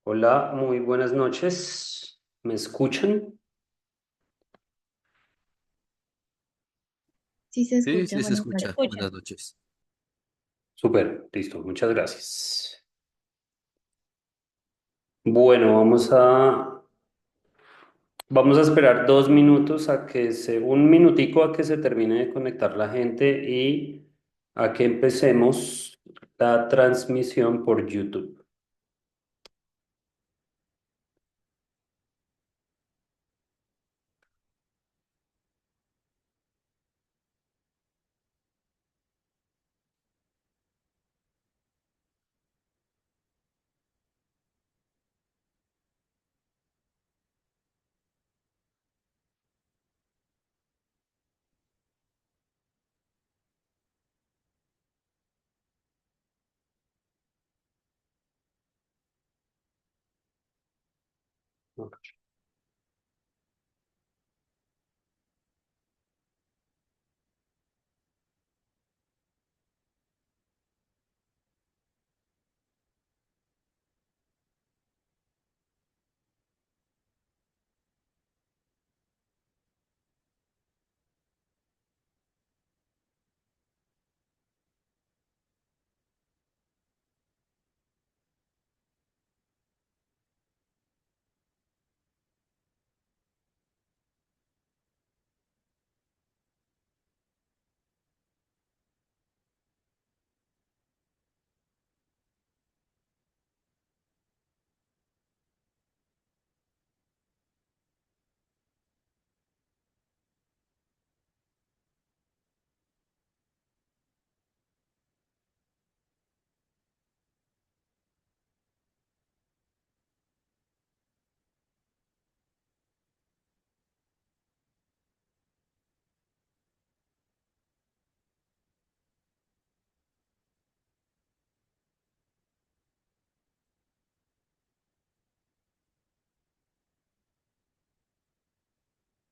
Hola, muy buenas noches. ¿Me escuchan? Sí se Sí, escucha, sí, se buenas escucha. noches. Buenas noches. Súper, listo, muchas gracias. Bueno, vamos a esperar 2 minutos un minutico a que se termine de conectar la gente y a que empecemos la transmisión por YouTube.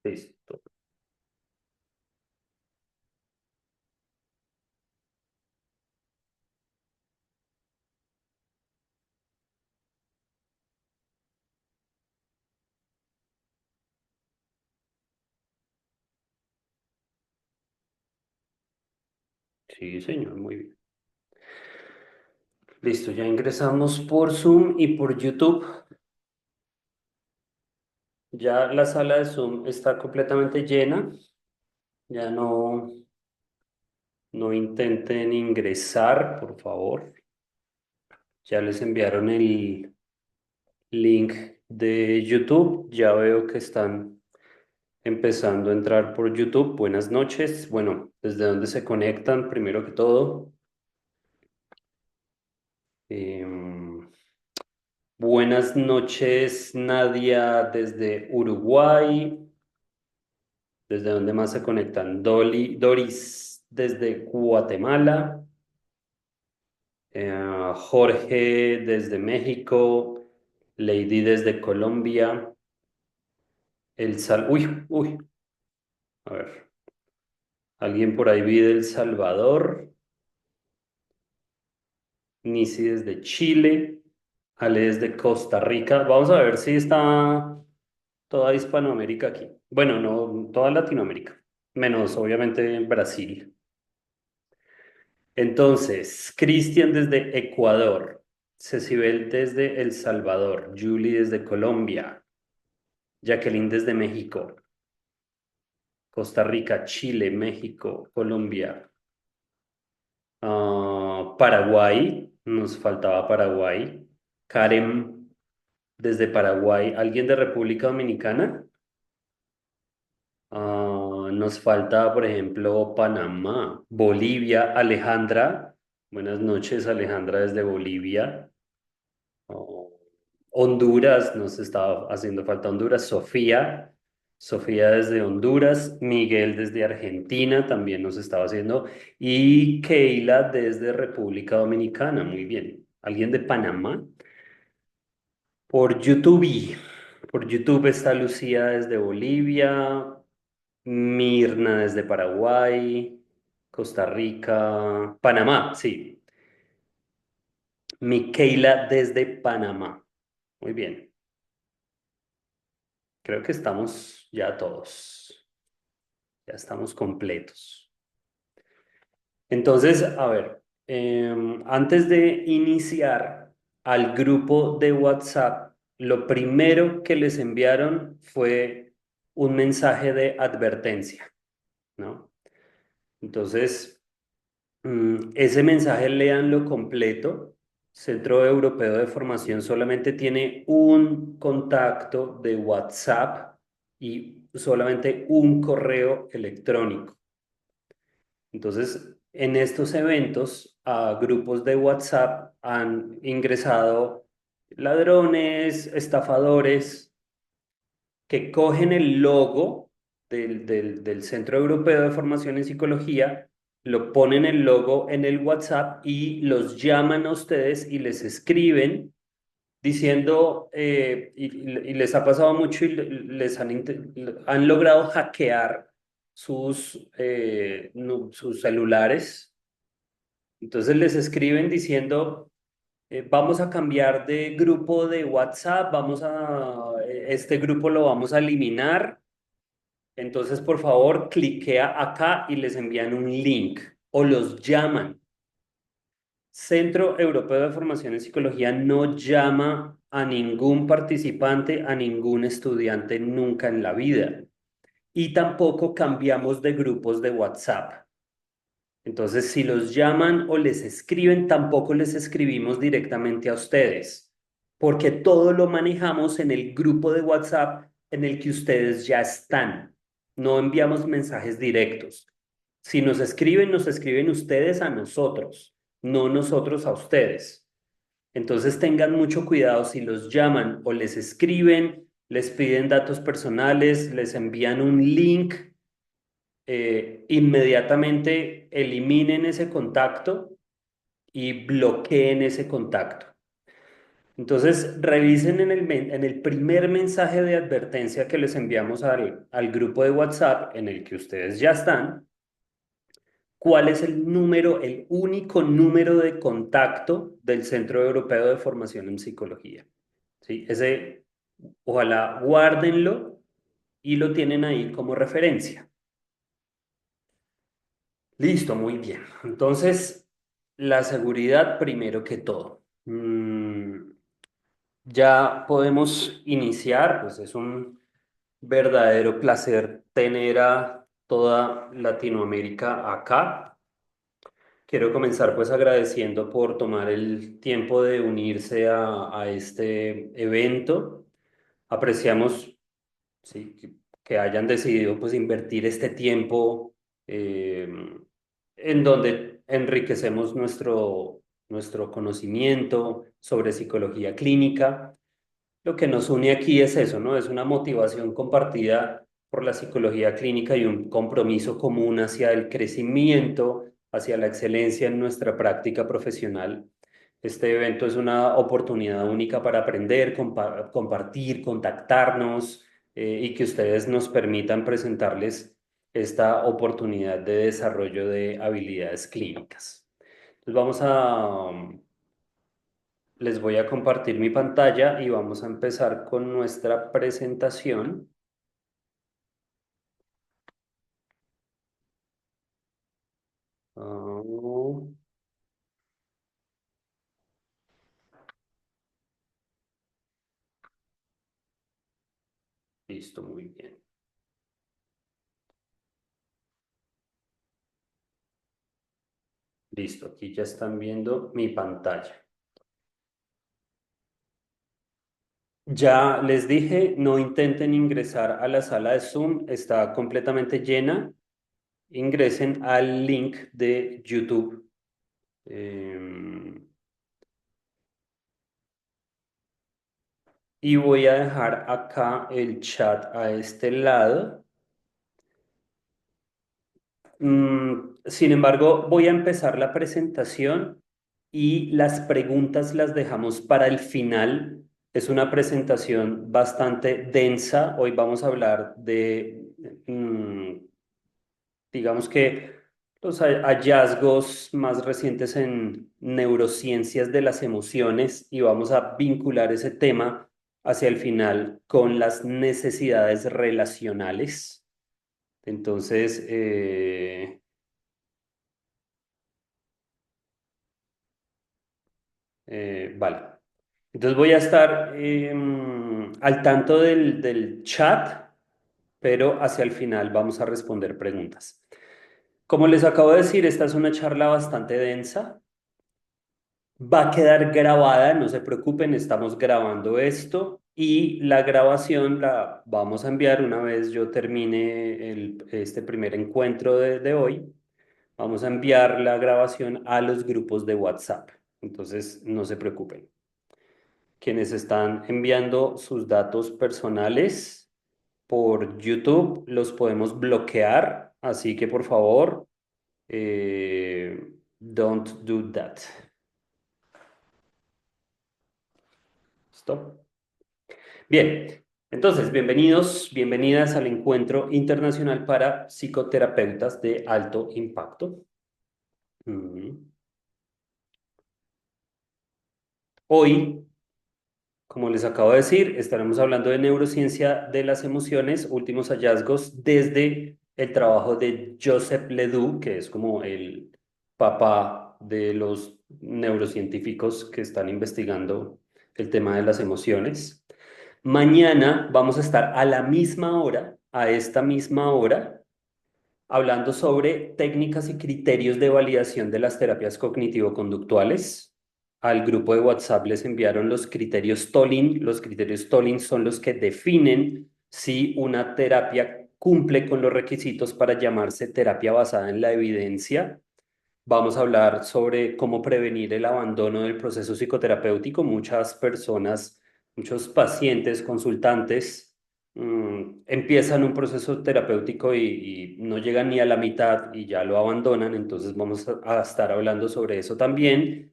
Listo. Sí, señor, muy bien. Listo, ya ingresamos por Zoom y por YouTube. Ya la sala de Zoom está completamente llena. Ya no intenten ingresar, por favor. Ya les enviaron el link de YouTube. Ya veo que están empezando a entrar por YouTube. Buenas noches. Bueno, ¿desde dónde se conectan? Primero que todo. Em, Buenas noches, Nadia, desde Uruguay. ¿Desde dónde más se conectan? Doris, desde Guatemala. Jorge desde México, Lady desde Colombia, uy, a ver, alguien por ahí vi de El Salvador, Nisi desde Chile, Ale desde Costa Rica. Vamos a ver si está toda Hispanoamérica aquí. Bueno, no, toda Latinoamérica, menos obviamente Brasil. Entonces, Cristian desde Ecuador, Cecibel desde El Salvador, Julie desde Colombia. Jacqueline desde México, Costa Rica, Chile, México, Colombia, Paraguay, nos faltaba Paraguay, Karen desde Paraguay, ¿alguien de República Dominicana? Nos falta, por ejemplo, Panamá, Bolivia, Alejandra, buenas noches, Alejandra desde Bolivia. Oh, Honduras, nos estaba haciendo falta Honduras. Sofía desde Honduras. Miguel desde Argentina también nos estaba haciendo. Y Keila desde República Dominicana. Muy bien. ¿Alguien de Panamá? Por YouTube. Por YouTube está Lucía desde Bolivia. Mirna desde Paraguay. Costa Rica. Panamá, sí. Miquela desde Panamá. Muy bien. Creo que estamos ya todos. Ya estamos completos. Entonces, a ver, antes de iniciar al grupo de WhatsApp, lo primero que les enviaron fue un mensaje de advertencia, ¿no? Entonces, ese mensaje léanlo completo. Centro Europeo de Formación solamente tiene un contacto de WhatsApp y solamente un correo electrónico. Entonces, en estos eventos, a grupos de WhatsApp han ingresado ladrones, estafadores, que cogen el logo del Centro Europeo de Formación en Psicología, lo ponen el logo en el WhatsApp y los llaman a ustedes y les escriben diciendo, y les ha pasado mucho y han logrado hackear sus celulares. Entonces les escriben diciendo, vamos a cambiar de grupo de WhatsApp, este grupo lo vamos a eliminar. Entonces, por favor, cliquea acá y les envían un link o los llaman. Centro Europeo de Formación en Psicología no llama a ningún participante, a ningún estudiante nunca en la vida. Y tampoco cambiamos de grupos de WhatsApp. Entonces, si los llaman o les escriben, tampoco les escribimos directamente a ustedes, porque todo lo manejamos en el grupo de WhatsApp en el que ustedes ya están. No enviamos mensajes directos. Si nos escriben ustedes a nosotros, no nosotros a ustedes. Entonces tengan mucho cuidado si los llaman o les escriben, les piden datos personales, les envían un link, inmediatamente eliminen ese contacto y bloqueen ese contacto. Entonces, revisen en el primer mensaje de advertencia que les enviamos al grupo de WhatsApp en el que ustedes ya están, cuál es el número, el único número de contacto del Centro Europeo de Formación en Psicología. ¿Sí? Ese, ojalá guárdenlo y lo tienen ahí como referencia. Listo, muy bien. Entonces, la seguridad primero que todo. Ya podemos iniciar, pues es un verdadero placer tener a toda Latinoamérica acá. Quiero comenzar pues agradeciendo por tomar el tiempo de unirse a este evento. Apreciamos, sí, que hayan decidido pues invertir este tiempo, eh, en donde enriquecemos nuestro conocimiento sobre psicología clínica. Lo que nos une aquí es eso, ¿no? Es una motivación compartida por la psicología clínica y un compromiso común hacia el crecimiento, hacia la excelencia en nuestra práctica profesional. Este evento es una oportunidad única para aprender, compartir, contactarnos, y que ustedes nos permitan presentarles esta oportunidad de desarrollo de habilidades clínicas. Entonces les voy a compartir mi pantalla y vamos a empezar con nuestra presentación. Ah, listo, muy bien. Listo, aquí ya están viendo mi pantalla. Ya les dije, no intenten ingresar a la sala de Zoom, está completamente llena. Ingresen al link de YouTube. Y voy a dejar acá el chat a este lado. Sin embargo, voy a empezar la presentación y las preguntas las dejamos para el final. Es una presentación bastante densa. Hoy vamos a hablar de, digamos que los hallazgos más recientes en neurociencias de las emociones y vamos a vincular ese tema hacia el final con las necesidades relacionales. Entonces, vale. Entonces voy a estar al tanto del chat, pero hacia el final vamos a responder preguntas. Como les acabo de decir, esta es una charla bastante densa. Va a quedar grabada, no se preocupen, estamos grabando esto y la grabación la vamos a enviar una vez yo termine este primer encuentro de hoy. Vamos a enviar la grabación a los grupos de WhatsApp. Entonces, no se preocupen. Quienes están enviando sus datos personales por YouTube los podemos bloquear, así que por favor, don't do that. Stop. Bien, entonces, bienvenidos, bienvenidas al Encuentro Internacional para Psicoterapeutas de Alto Impacto. Mm. Hoy, como les acabo de decir, estaremos hablando de neurociencia de las emociones, últimos hallazgos desde el trabajo de Joseph Ledoux, que es como el papá de los neurocientíficos que están investigando el tema de las emociones. Mañana vamos a estar a la misma hora, a esta misma hora, hablando sobre técnicas y criterios de validación de las terapias cognitivo-conductuales. Al grupo de WhatsApp les enviaron los criterios Tolling. Los criterios Tolling son los que definen si una terapia cumple con los requisitos para llamarse terapia basada en la evidencia. Vamos a hablar sobre cómo prevenir el abandono del proceso psicoterapéutico. Muchas personas, muchos pacientes, consultantes, empiezan un proceso terapéutico y no llegan ni a la mitad y ya lo abandonan. Entonces vamos a estar hablando sobre eso también.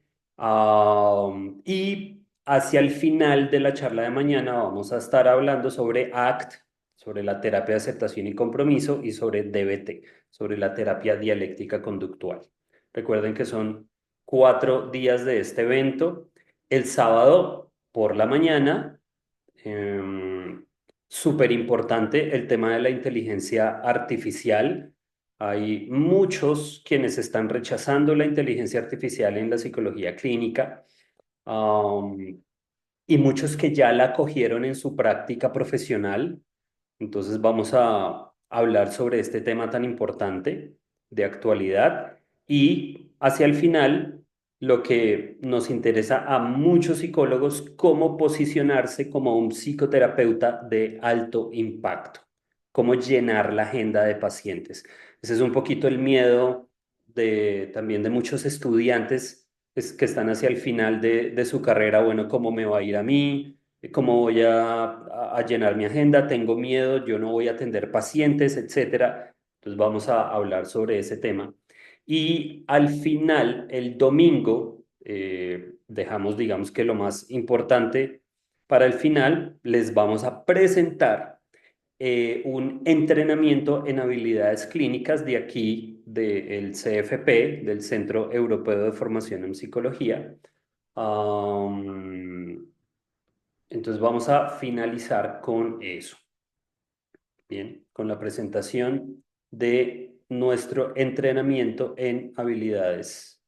Y hacia el final de la charla de mañana vamos a estar hablando sobre ACT, sobre la terapia de aceptación y compromiso y sobre DBT, sobre la terapia dialéctica conductual. Recuerden que son 4 días de este evento. El sábado por la mañana, súper importante el tema de la inteligencia artificial. Hay muchos quienes están rechazando la inteligencia artificial en la psicología clínica, um, y muchos que ya la cogieron en su práctica profesional. Entonces vamos a hablar sobre este tema tan importante de actualidad y hacia el final lo que nos interesa a muchos psicólogos, cómo posicionarse como un psicoterapeuta de alto impacto, cómo llenar la agenda de pacientes. Ese es un poquito el miedo también de muchos estudiantes que están hacia el final de su carrera. Bueno, ¿cómo me va a ir a mí? ¿Cómo voy a llenar mi agenda? Tengo miedo, yo no voy a atender pacientes, etcétera. Entonces vamos a hablar sobre ese tema. Y al final, el domingo, dejamos, digamos que lo más importante para el final, les vamos a presentar un entrenamiento en habilidades clínicas de aquí, del CFP, del Centro Europeo de Formación en Psicología. Am, entonces vamos a finalizar con eso, bien, con la presentación de nuestro entrenamiento en habilidades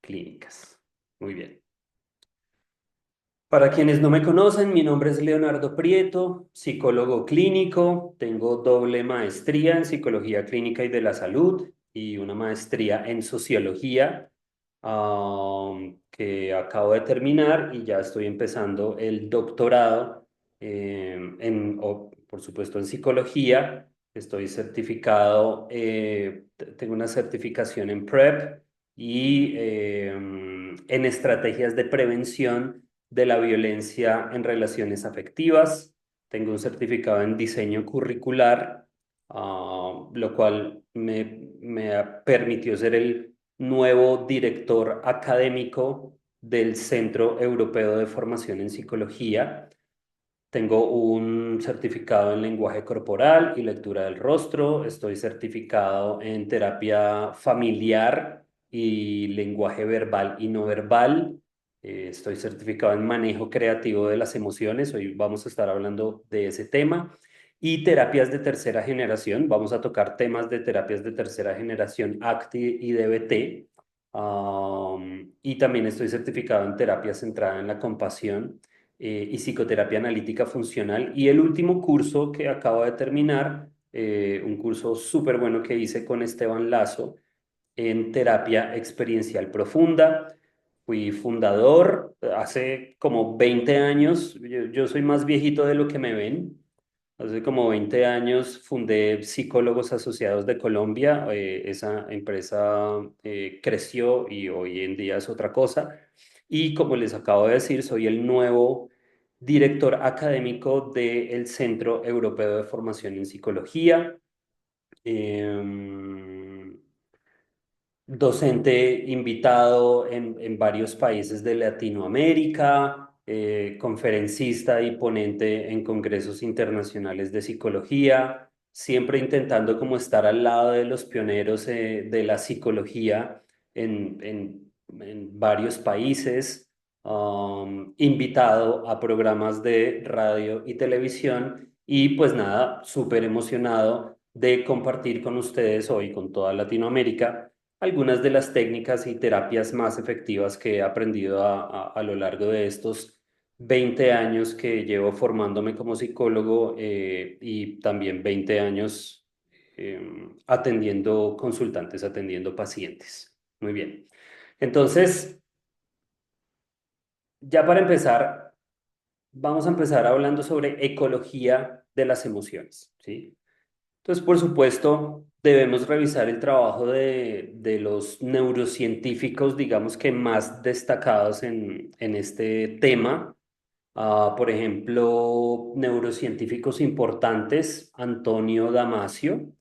clínicas. Muy bien. Para quienes no me conocen, mi nombre es Leonardo Prieto, psicólogo clínico. Tengo doble maestría en psicología clínica y de la salud y una maestría en sociología, que acabo de terminar y ya estoy empezando el doctorado por supuesto, en psicología. Estoy certificado, tengo una certificación en PrEP y en estrategias de prevención de la violencia en relaciones afectivas. Tengo un certificado en diseño curricular, lo cual me permitió ser el nuevo director académico del Centro Europeo de Formación en Psicología. Tengo un certificado en lenguaje corporal y lectura del rostro. Estoy certificado en terapia familiar y lenguaje verbal y no verbal. Estoy certificado en manejo creativo de las emociones. Hoy vamos a estar hablando de ese tema. Y terapias de tercera generación. Vamos a tocar temas de terapias de tercera generación, ACTI y DBT. Y también estoy certificado en terapia centrada en la compasión y psicoterapia analítica funcional. Y el último curso que acabo de terminar, un curso súper bueno que hice con Esteban Lazo en terapia experiencial profunda. Fui fundador hace como 20 años. Yo soy más viejito de lo que me ven. Hace como 20 años fundé Psicólogos Asociados de Colombia. Esa empresa creció y hoy en día es otra cosa. Y como les acabo de decir, soy el nuevo director académico del Centro Europeo de Formación en Psicología. Em, Docente invitado en varios países de Latinoamérica, conferencista y ponente en congresos internacionales de psicología, siempre intentando como estar al lado de los pioneros de la psicología en varios países, invitado a programas de radio y televisión y pues nada, súper emocionado de compartir con ustedes hoy, con toda Latinoamérica algunas de las técnicas y terapias más efectivas que he aprendido a lo largo de estos 20 años que llevo formándome como psicólogo y también 20 años atendiendo consultantes, atendiendo pacientes. Muy bien. Entonces, ya para empezar, vamos a empezar hablando sobre ecología de las emociones, ¿sí? Entonces, por supuesto, debemos revisar el trabajo de los neurocientíficos, digamos que más destacados en este tema. Por ejemplo, neurocientíficos importantes, Antonio Damasio,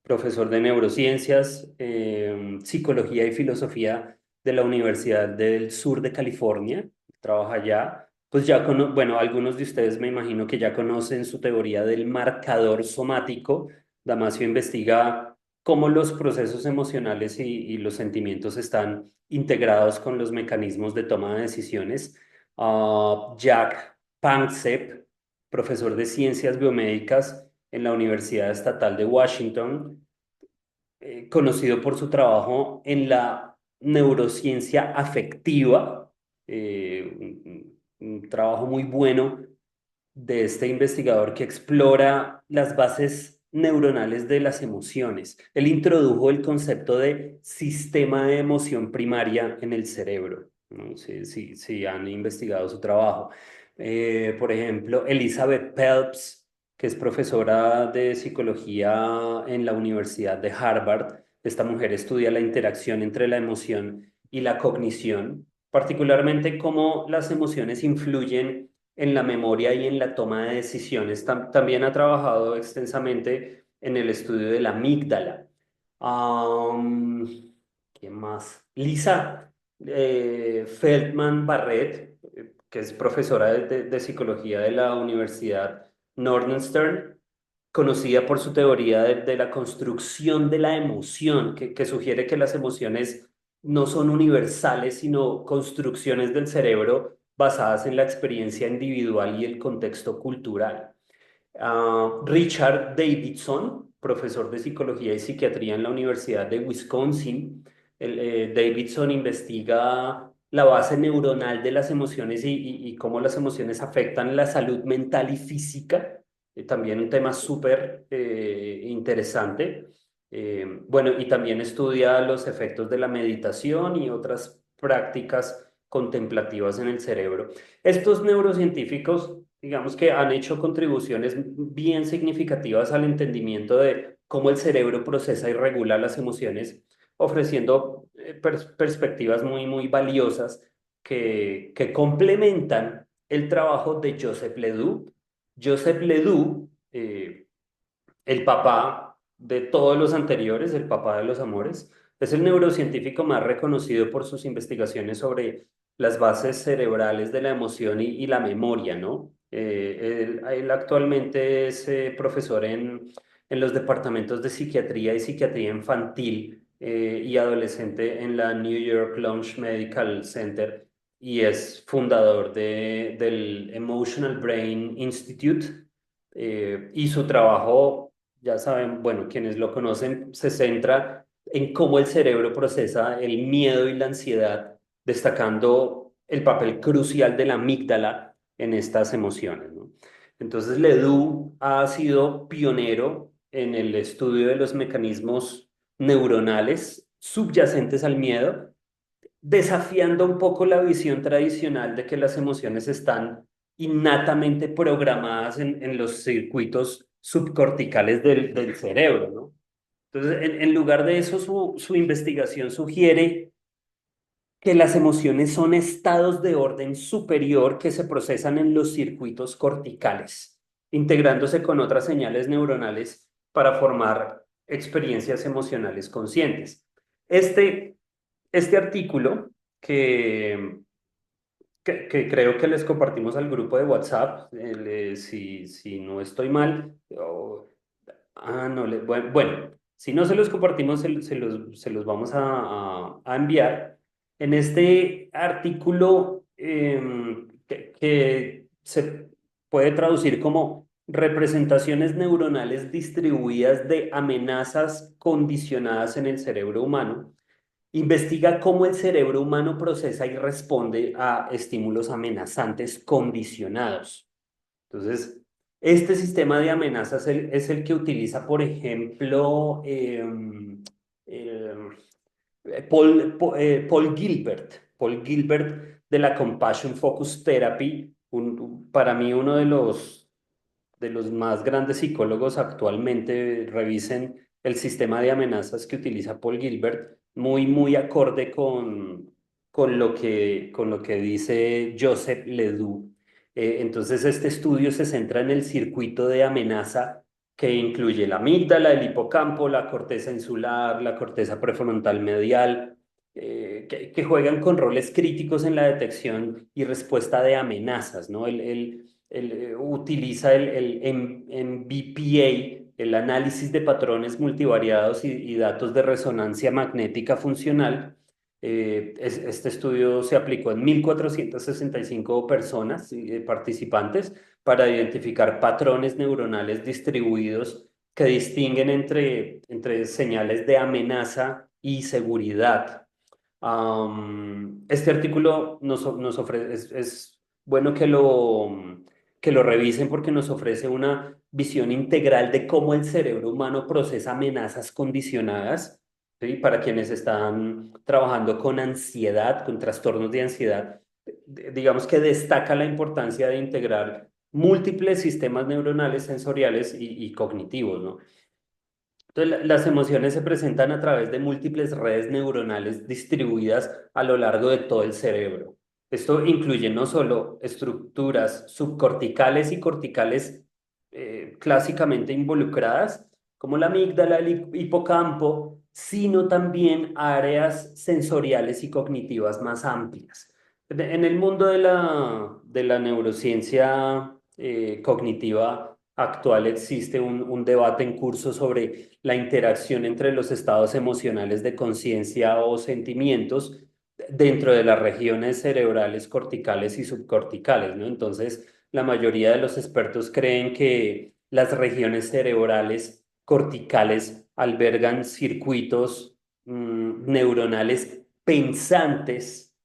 profesor de neurociencias, psicología y filosofía de la Universidad del Sur de California, trabaja allá. Pues ya, bueno, algunos de ustedes me imagino que ya conocen su teoría del marcador somático. Damasio investiga cómo los procesos emocionales y los sentimientos están integrados con los mecanismos de toma de decisiones. Jack Panksepp, profesor de ciencias biomédicas en la Universidad Estatal de Washington, conocido por su trabajo en la neurociencia afectiva, un trabajo muy bueno de este investigador que explora las bases neuronales de las emociones. Él introdujo el concepto de sistema de emoción primaria en el cerebro. ¿No? Sí, han investigado su trabajo. Por ejemplo, Elizabeth Phelps, que es profesora de psicología en la Universidad de Harvard. Esta mujer estudia la interacción entre la emoción y la cognición, particularmente cómo las emociones influyen en la memoria y en la toma de decisiones. También ha trabajado extensamente en el estudio de la amígdala. Am, ¿Qué más? Lisa Feldman Barrett, que es profesora de psicología de la Universidad Northwestern, conocida por su teoría de la construcción de la emoción, que sugiere que las emociones no son universales, sino construcciones del cerebro basadas en la experiencia individual y el contexto cultural. Richard Davidson, profesor de psicología y psiquiatría en la Universidad de Wisconsin. Davidson investiga la base neuronal de las emociones y cómo las emociones afectan la salud mental y física. También un tema súper interesante. Bueno, y también estudia los efectos de la meditación y otras prácticas contemplativas en el cerebro. Estos neurocientíficos, digamos que han hecho contribuciones bien significativas al entendimiento de cómo el cerebro procesa y regula las emociones, ofreciendo perspectivas muy valiosas que complementan el trabajo de Joseph Ledoux. Joseph Ledoux, el papá de todos los anteriores, el papá de los amores, es el neurocientífico más reconocido por sus investigaciones sobre las bases cerebrales de la emoción y la memoria, ¿no? Él actualmente es profesor en los departamentos de psiquiatría y psiquiatría infantil y adolescente en la New York Launch Medical Center y es fundador del Emotional Brain Institute. Y su trabajo, ya saben, bueno, quienes lo conocen, se centra en cómo el cerebro procesa el miedo y la ansiedad, destacando el papel crucial de la amígdala en estas emociones, ¿no? Entonces, Ledoux ha sido pionero en el estudio de los mecanismos neuronales subyacentes al miedo, desafiando un poco la visión tradicional de que las emociones están innatamente programadas en los circuitos subcorticales del cerebro, ¿no? Entonces, en lugar de eso, su investigación sugiere que las emociones son estados de orden superior que se procesan en los circuitos corticales, integrándose con otras señales neuronales para formar experiencias emocionales conscientes. Este, este artículo que creo que les compartimos al grupo de WhatsApp, si no estoy mal, no, bueno, si no se los compartimos, se los vamos a enviar. En este artículo que se puede traducir como representaciones neuronales distribuidas de amenazas condicionadas en el cerebro humano, investiga cómo el cerebro humano procesa y responde a estímulos amenazantes condicionados. Entonces, este sistema de amenazas es el que utiliza, por ejemplo, em, Paul Gilbert. Paul Gilbert de la Compassion Focus Therapy, para mí uno de los más grandes psicólogos actualmente. Revisen el sistema de amenazas que utiliza Paul Gilbert, muy, muy acorde con lo que dice Joseph Ledoux. Entonces, este estudio se centra en el circuito de amenaza que incluye la amígdala, el hipocampo, la corteza insular, la corteza prefrontal medial, que juegan con roles críticos en la detección y respuesta de amenazas, ¿no? Utiliza el MBPA, el análisis de patrones multivariados y datos de resonancia magnética funcional. Este estudio se aplicó en 1.465 personas, participantes, para identificar patrones neuronales distribuidos que distinguen entre señales de amenaza y seguridad. Este artículo nos ofrece, es bueno que lo revisen porque nos ofrece una visión integral de cómo el cerebro humano procesa amenazas condicionadas, ¿sí? Para quienes están trabajando con ansiedad, con trastornos de ansiedad, digamos que destaca la importancia de integrar múltiples sistemas neuronales sensoriales y cognitivos, ¿no? Entonces, las emociones se presentan a través de múltiples redes neuronales distribuidas a lo largo de todo el cerebro. Esto incluye no solo estructuras subcorticales y corticales clásicamente involucradas, como la amígdala, el hipocampo, sino también áreas sensoriales y cognitivas más amplias. En el mundo de la neurociencia cognitiva actual existe un debate en curso sobre la interacción entre los estados emocionales de conciencia o sentimientos dentro de las regiones cerebrales corticales y subcorticales, ¿no? Entonces, la mayoría de los expertos creen que las regiones cerebrales corticales albergan circuitos neuronales pensantes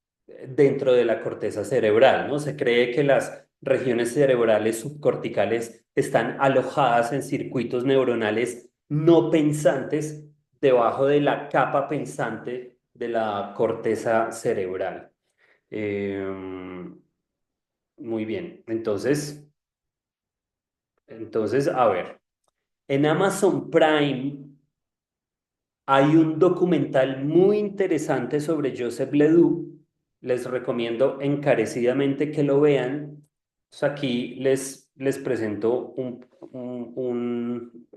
dentro de la corteza cerebral, ¿no? Se cree que las regiones cerebrales subcorticales están alojadas en circuitos neuronales no pensantes debajo de la capa pensante de la corteza cerebral. Eh, Muy bien, entonces, a ver, en Amazon Prime hay un documental muy interesante sobre Joseph Ledoux. Les recomiendo encarecidamente que lo vean. Pues aquí les presento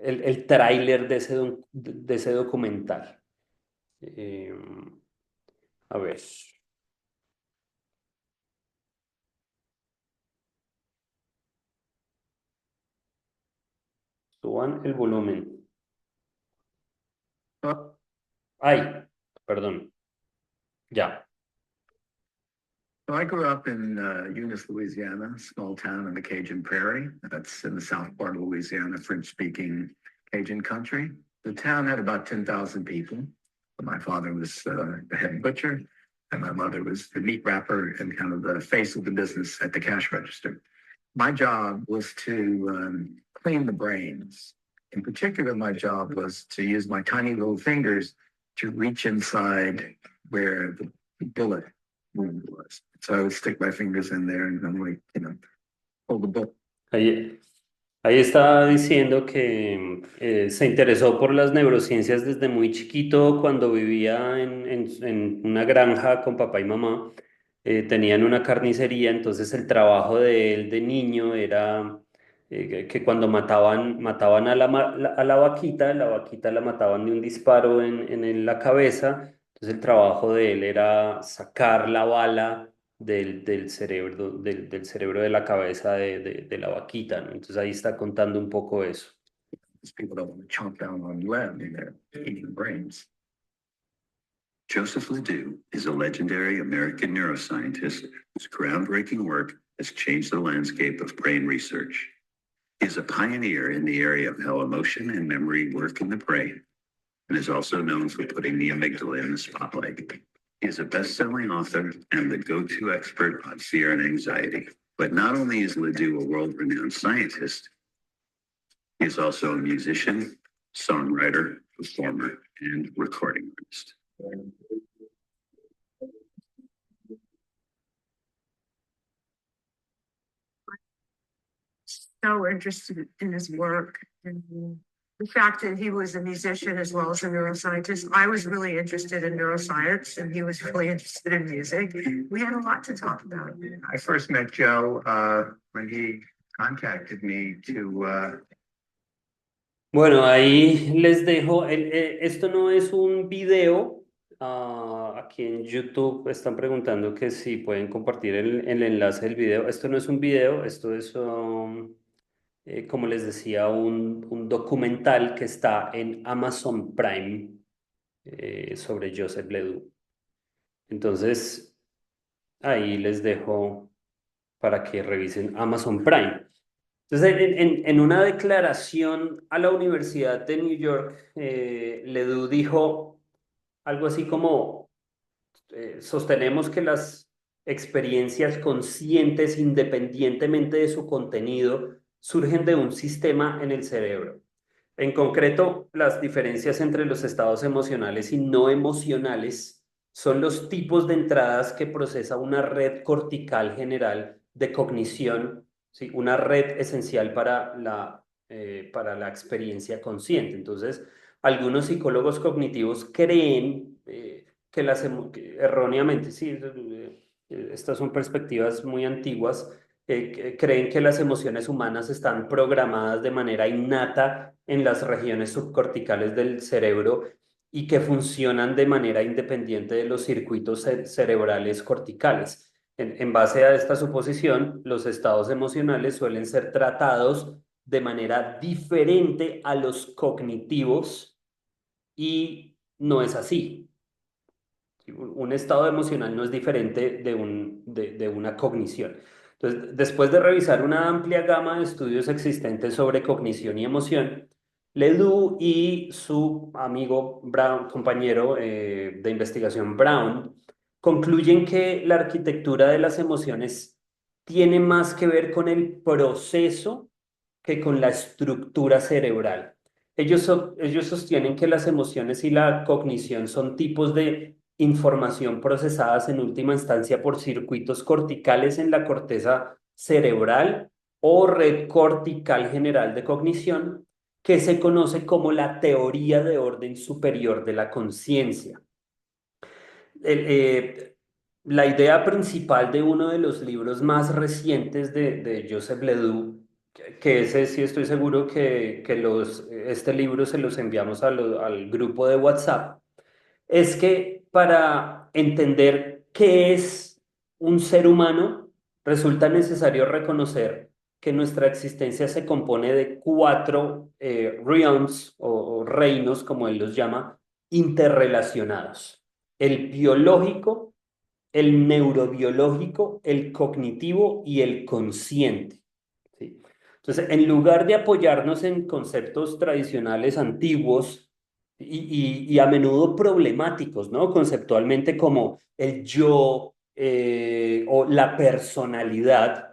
el tráiler de ese documental. Eh, a ver, suban el volumen. Ay, perdón, ya. So I grew up in Eunice, Louisiana, a small town in the Cajun Prairie. That's in the south part of Louisiana, French-speaking Cajun country. The town had about 10,000 people. My father was the head butcher, and my mother was the meat wrapper and kind of the face of the business at the cash register. My job was to clean the brains. In particular, my job was to use my tiny little fingers to reach inside where the bullet wound was. So I would stick my fingers in there and I'm like, pull the bullet. Ahí, ahí estaba diciendo que se interesó por las neurociencias desde muy chiquito cuando vivía en una granja con papá y mamá. Tenían una carnicería, entonces el trabajo de él de niño era que cuando mataban a a la vaquita la mataban de un disparo en la cabeza, entonces el trabajo de él era sacar la bala del cerebro de la cabeza de la vaquita, ¿no? Entonces ahí está contando un poco eso. People don't want to chomp down on lead and they're eating brains. Joseph Ledoux is a legendary American neuroscientist whose groundbreaking work has changed the landscape of brain research. He is a pioneer in the area of how emotion and memory work in the brain, and is also known for putting the amygdala in the spotlight. He is a best-selling author and the go-to expert on fear and anxiety. But not only is Ledoux a world-renowned scientist, he is also a musician, songwriter, performer, and recording artist. So interested in his work and the fact that he was a musician as well as a neuroscientist. I was really interested in neuroscience and he was really interested in music. We had a lot to talk about. I first met Joe when he contacted me to Bueno, ahí les dejo. Esto no es un video. Aquí en YouTube están preguntando que si pueden compartir el enlace del video. Esto no es un video, esto es, como les decía, un documental que está en Amazon Prime sobre Joseph Ledoux. Entonces, ahí les dejo para que revisen Amazon Prime. Entonces, en una declaración a la Universidad de New York, Ledoux dijo algo así como, sostenemos que las experiencias conscientes, independientemente de su contenido, surgen de un sistema en el cerebro. En concreto, las diferencias entre los estados emocionales y no emocionales son los tipos de entradas que procesa una red cortical general de cognición, ¿sí? Una red esencial para la experiencia consciente. Entonces, algunos psicólogos cognitivos creen que erróneamente, sí, estas son perspectivas muy antiguas, creen que las emociones humanas están programadas de manera innata en las regiones subcorticales del cerebro y que funcionan de manera independiente de los circuitos cerebrales corticales. En base a esta suposición, los estados emocionales suelen ser tratados de manera diferente a los cognitivos y no es así. Un estado emocional no es diferente de una cognición. Entonces, después de revisar una amplia gama de estudios existentes sobre cognición y emoción, Ledoux y su amigo Brown, compañero de investigación Brown, concluyen que la arquitectura de las emociones tiene más que ver con el proceso que con la estructura cerebral. Ellos sostienen que las emociones y la cognición son tipos de información procesadas en última instancia por circuitos corticales en la corteza cerebral o red cortical general de cognición, que se conoce como la teoría de orden superior de la conciencia. Eh, la idea principal de uno de los libros más recientes de Joseph Ledoux, que ese sí estoy seguro este libro se los enviamos al grupo de WhatsApp, es que para entender qué es un ser humano, resulta necesario reconocer que nuestra existencia se compone de cuatro realms o reinos, como él los llama, interrelacionados. El biológico, el neurobiológico, el cognitivo y el consciente. ¿Sí? Entonces, en lugar de apoyarnos en conceptos tradicionales antiguos y a menudo problemáticos, ¿no? Conceptualmente como el yo o la personalidad,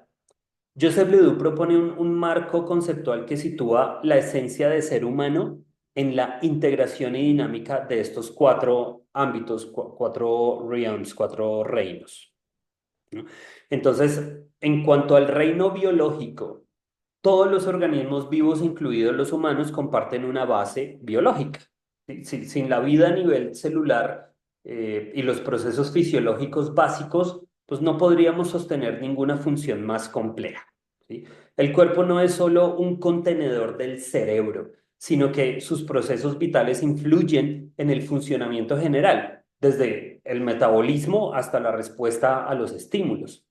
Joseph Ledoux propone un marco conceptual que sitúa la esencia de ser humano en la integración y dinámica de estos cuatro ámbitos, cuatro realms, cuatro reinos, ¿no? Entonces, en cuanto al reino biológico, todos los organismos vivos, incluidos los humanos, comparten una base biológica. Sin la vida a nivel celular y los procesos fisiológicos básicos, pues no podríamos sostener ninguna función más compleja. ¿Sí? El cuerpo no es solo un contenedor del cerebro, sino que sus procesos vitales influyen en el funcionamiento general, desde el metabolismo hasta la respuesta a los estímulos.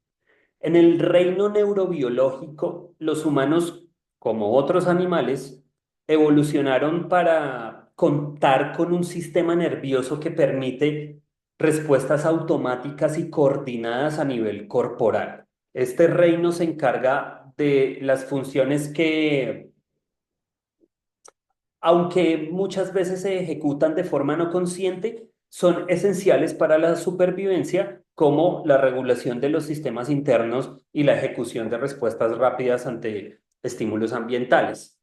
En el reino neurobiológico, los humanos, como otros animales, evolucionaron para contar con un sistema nervioso que permite respuestas automáticas y coordinadas a nivel corporal. Este reino se encarga de las funciones que, aunque muchas veces se ejecutan de forma no consciente, son esenciales para la supervivencia, como la regulación de los sistemas internos y la ejecución de respuestas rápidas ante estímulos ambientales.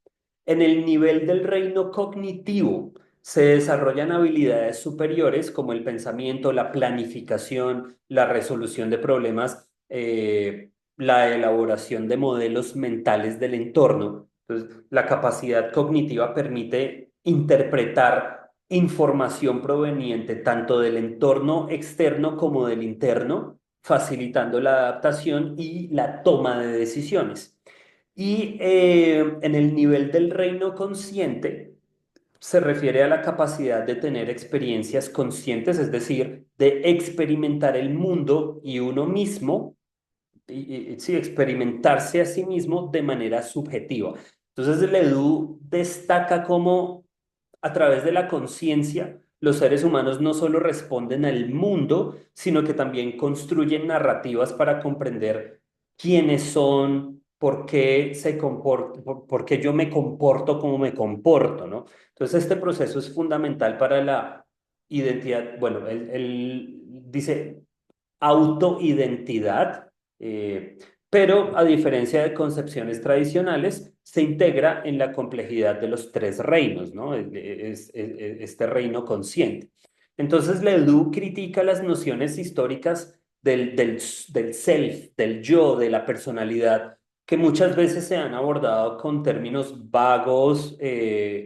En el nivel del reino cognitivo se desarrollan habilidades superiores como el pensamiento, la planificación, la resolución de problemas, la elaboración de modelos mentales del entorno. Entonces, la capacidad cognitiva permite interpretar información proveniente tanto del entorno externo como del interno, facilitando la adaptación y la toma de decisiones. Y en el nivel del reino consciente se refiere a la capacidad de tener experiencias conscientes, es decir, de experimentar el mundo y uno mismo sí, experimentarse a sí mismo de manera subjetiva. Entonces, Ledoux destaca cómo a través de la conciencia los seres humanos no solo responden al mundo, sino que también construyen narrativas para comprender quiénes son, por qué por qué yo me comporto como me comporto, ¿no? Entonces, este proceso es fundamental para la identidad. Bueno, él dice autoidentidad, eh, pero a diferencia de concepciones tradicionales, se integra en la complejidad de los tres reinos, ¿no? Este reino consciente. Entonces, Ledoux critica las nociones históricas del self, del yo, de la personalidad, que muchas veces se han abordado con términos vagos,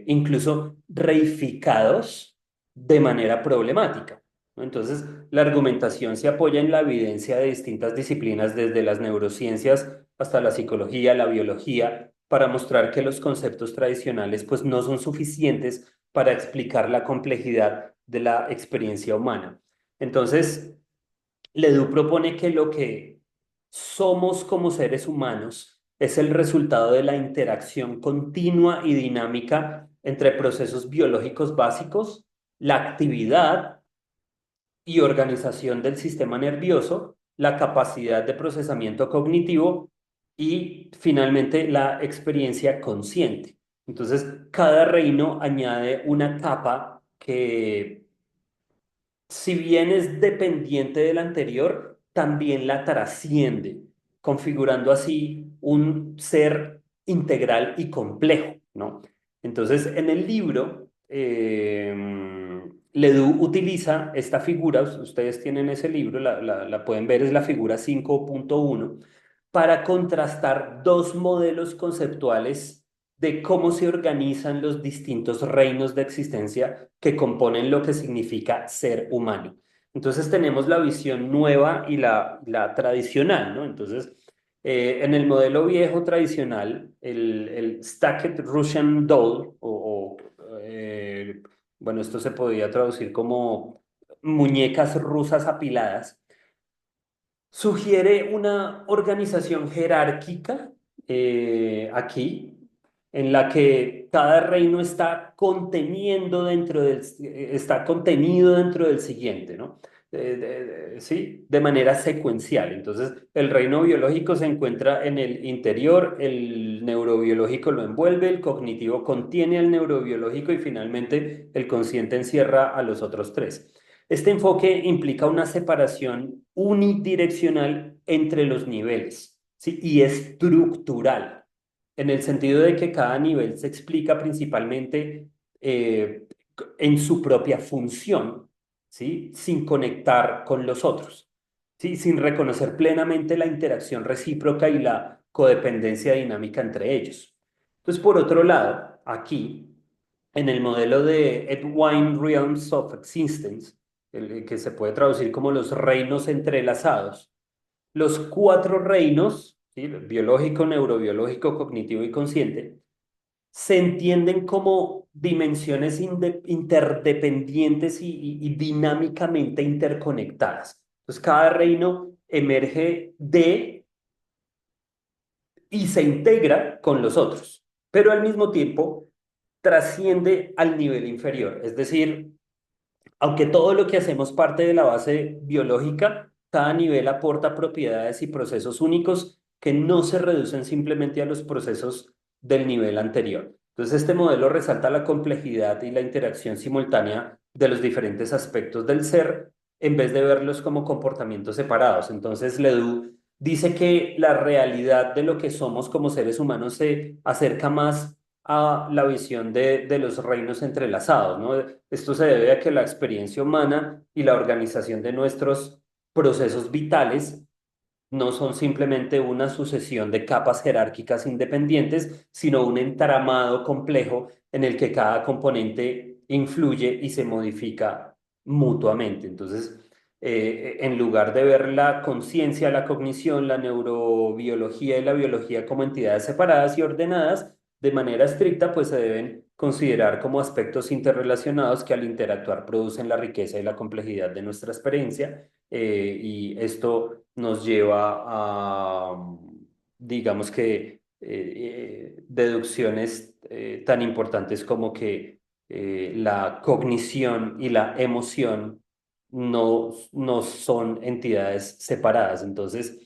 incluso reificados de manera problemática, ¿no? Entonces, la argumentación se apoya en la evidencia de distintas disciplinas, desde las neurociencias hasta la psicología, la biología, para mostrar que los conceptos tradicionales pues no son suficientes para explicar la complejidad de la experiencia humana. Entonces, Ledoux propone que lo que somos como seres humanos es el resultado de la interacción continua y dinámica entre procesos biológicos básicos, la actividad y organización del sistema nervioso, la capacidad de procesamiento cognitivo y finalmente la experiencia consciente. Entonces, cada reino añade una capa que, si bien es dependiente del anterior, también la trasciende, configurando así un ser integral y complejo, ¿no? Entonces, en el libro, Ledoux utiliza esta figura, ustedes tienen ese libro, la pueden ver, es la figura 5.1, para contrastar dos modelos conceptuales de cómo se organizan los distintos reinos de existencia que componen lo que significa ser humano. Entonces tenemos la visión nueva y la tradicional, ¿no? Entonces, en el modelo viejo tradicional, el Stacked Russian Doll, bueno, esto se podría traducir como muñecas rusas apiladas, sugiere una organización jerárquica aquí, en la que cada reino está conteniendo está contenido dentro del siguiente, ¿no? ¿sí? De manera secuencial. Entonces, el reino biológico se encuentra en el interior, el neurobiológico lo envuelve, el cognitivo contiene al neurobiológico y finalmente el consciente encierra a los otros tres. Este enfoque implica una separación unidireccional entre los niveles, ¿sí? Y estructural, en el sentido de que cada nivel se explica principalmente eh, en su propia función, ¿sí? Sin conectar con los otros, ¿sí? Sin reconocer plenamente la interacción recíproca y la codependencia dinámica entre ellos. Entonces, por otro lado, aquí, en el modelo de Edwine Realms of Existence, el que se puede traducir como los reinos entrelazados, los cuatro reinos, ¿sí? Biológico, neurobiológico, cognitivo y consciente, se entienden como dimensiones interdependientes y dinámicamente interconectadas. Entonces, cada reino emerge de y se integra con los otros, pero al mismo tiempo trasciende al nivel inferior. Es decir, aunque todo lo que hacemos parte de la base biológica, cada nivel aporta propiedades y procesos únicos que no se reducen simplemente a los procesos del nivel anterior. Entonces, este modelo resalta la complejidad y la interacción simultánea de los diferentes aspectos del ser en vez de verlos como comportamientos separados. Entonces, Ledoux dice que la realidad de lo que somos como seres humanos se acerca más a la visión de los reinos entrelazados, ¿no? Esto se debe a que la experiencia humana y la organización de nuestros procesos vitales no son simplemente una sucesión de capas jerárquicas independientes, sino un entramado complejo en el que cada componente influye y se modifica mutuamente. Entonces, en lugar de ver la conciencia, la cognición, la neurobiología y la biología como entidades separadas y ordenadas, de manera estricta, pues se deben considerar como aspectos interrelacionados que al interactuar producen la riqueza y la complejidad de nuestra experiencia y esto nos lleva a, digamos que, deducciones tan importantes como que la cognición y la emoción no son entidades separadas. Entonces,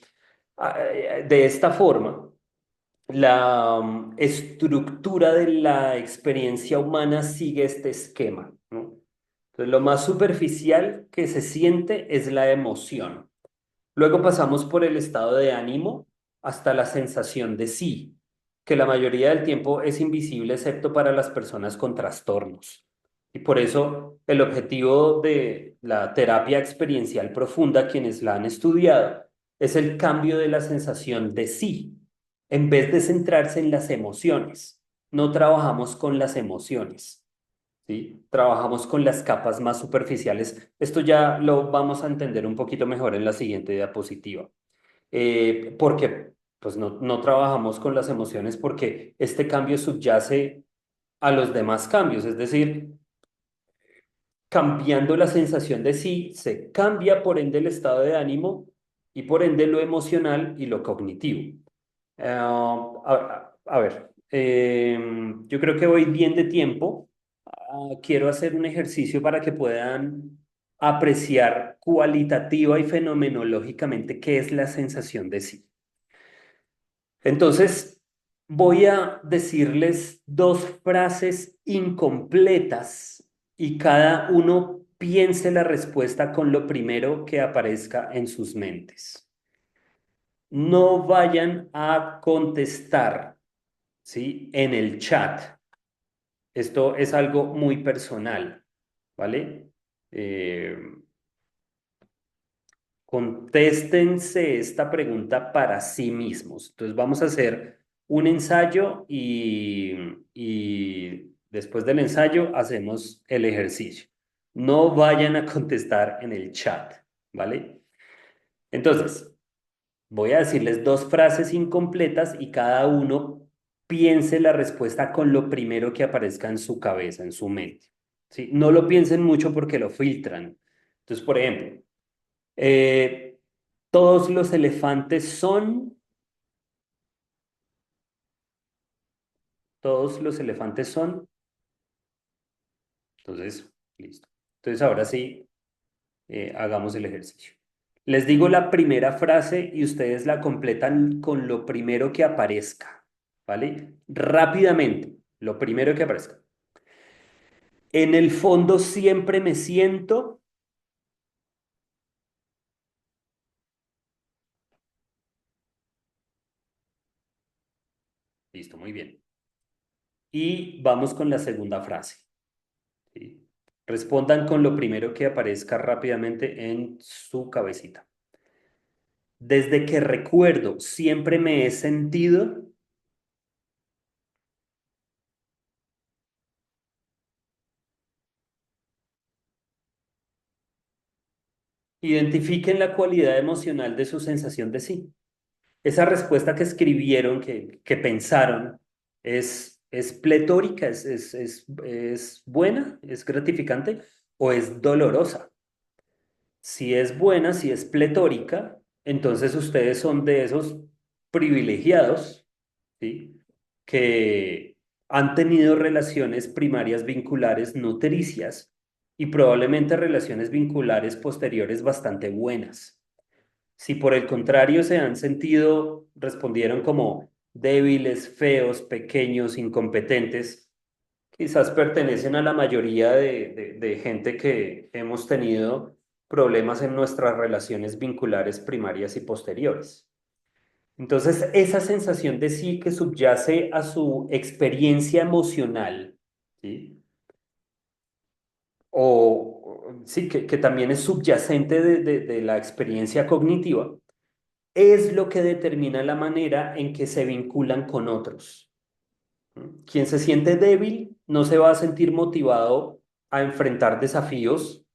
de esta forma, la estructura de la experiencia humana sigue este esquema, ¿no? Entonces, lo más superficial que se siente es la emoción. Luego pasamos por el estado de ánimo hasta la sensación de sí, que la mayoría del tiempo es invisible excepto para las personas con trastornos. Y por eso el objetivo de la terapia experiencial profunda, quienes la han estudiado, es el cambio de la sensación de sí, en vez de centrarse en las emociones. No trabajamos con las emociones. ¿Sí? Trabajamos con las capas más superficiales. Esto ya lo vamos a entender un poquito mejor en la siguiente diapositiva. Porque pues no trabajamos con las emociones porque este cambio subyace a los demás cambios, es decir, cambiando la sensación de sí, se cambia por ende el estado de ánimo y por ende lo emocional y lo cognitivo. A ver, yo creo que voy bien de tiempo. Quiero hacer un ejercicio para que puedan apreciar cualitativa y fenomenológicamente qué es la sensación de sí. Entonces, voy a decirles dos frases incompletas y cada uno piense la respuesta con lo primero que aparezca en sus mentes. No vayan a contestar, ¿sí? En el chat. Esto es algo muy personal, ¿vale? Eh, Contéstense esta pregunta para sí mismos. Entonces vamos a hacer un ensayo y después del ensayo hacemos el ejercicio. No vayan a contestar en el chat, ¿vale? Entonces, voy a decirles dos frases incompletas y cada uno piense la respuesta con lo primero que aparezca en su cabeza, en su mente. ¿Sí? No lo piensen mucho porque lo filtran. Entonces, por ejemplo, eh, todos los elefantes son, todos los elefantes son. Entonces, listo. Entonces, ahora sí. hagamos el ejercicio. Les digo la primera frase y ustedes la completan con lo primero que aparezca, ¿vale? Rápidamente, lo primero que aparezca. En el fondo siempre me siento, listo, muy bien. Y vamos con la segunda frase, ¿sí? Respondan con lo primero que aparezca rápidamente en su cabecita. Desde que recuerdo, siempre me he sentido. Identifiquen la cualidad emocional de su sensación de sí. Esa respuesta que escribieron, que pensaron, es pletórica, es buena, es gratificante o es dolorosa. Si es buena, si es pletórica, entonces ustedes son de esos privilegiados, ¿sí? Que han tenido relaciones primarias vinculares nutricias y probablemente relaciones vinculares posteriores bastante buenas. Si por el contrario se han sentido, respondieron como débiles, feos, pequeños, incompetentes, quizás pertenecen a la mayoría de gente que hemos tenido problemas en nuestras relaciones vinculares primarias y posteriores. Entonces, esa sensación de sí que subyace a su experiencia emocional, ¿sí? O sí, que también es subyacente de la experiencia cognitiva, es lo que determina la manera en que se vinculan con otros. Quien se siente débil no se va a sentir motivado a enfrentar desafíos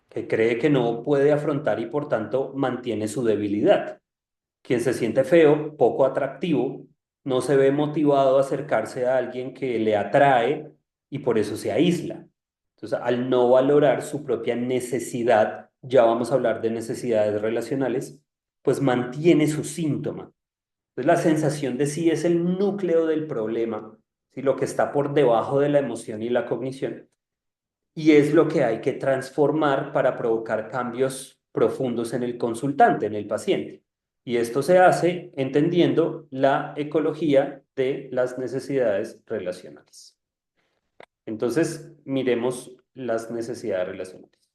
que cree que no puede afrontar y por tanto mantiene su debilidad. Quien se siente feo, poco atractivo, no se ve motivado a acercarse a alguien que le atrae y por eso se aísla. Entonces, al no valorar su propia necesidad, ya vamos a hablar de necesidades relacionales, pues mantiene su síntoma. Entonces, la sensación de sí es el núcleo del problema, ¿sí? Lo que está por debajo de la emoción y la cognición, y es lo que hay que transformar para provocar cambios profundos en el consultante, en el paciente. Y esto se hace entendiendo la ecología de las necesidades relacionales. Entonces, miremos las necesidades relacionales.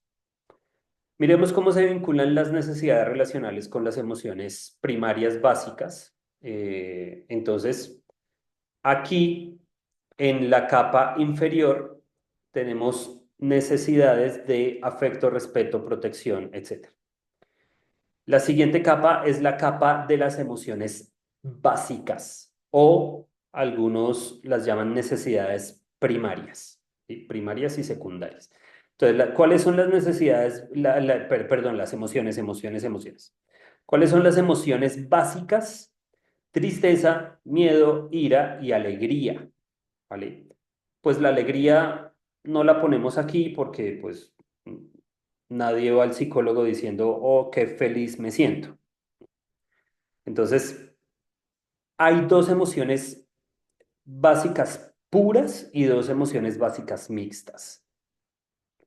Miremos cómo se vinculan las necesidades relacionales con las emociones primarias básicas. Entonces, aquí en la capa inferior tenemos necesidades de afecto, respeto, protección, etc. La siguiente capa es la capa de las emociones básicas o algunos las llaman necesidades primarias, ¿sí? Primarias y secundarias. Entonces, ¿cuáles son las necesidades? Perdón, las emociones. ¿Cuáles son las emociones básicas? Tristeza, miedo, ira y alegría, ¿vale? Pues la alegría no la ponemos aquí porque pues nadie va al psicólogo diciendo, oh, qué feliz me siento. Entonces, hay dos emociones básicas puras y dos emociones básicas mixtas.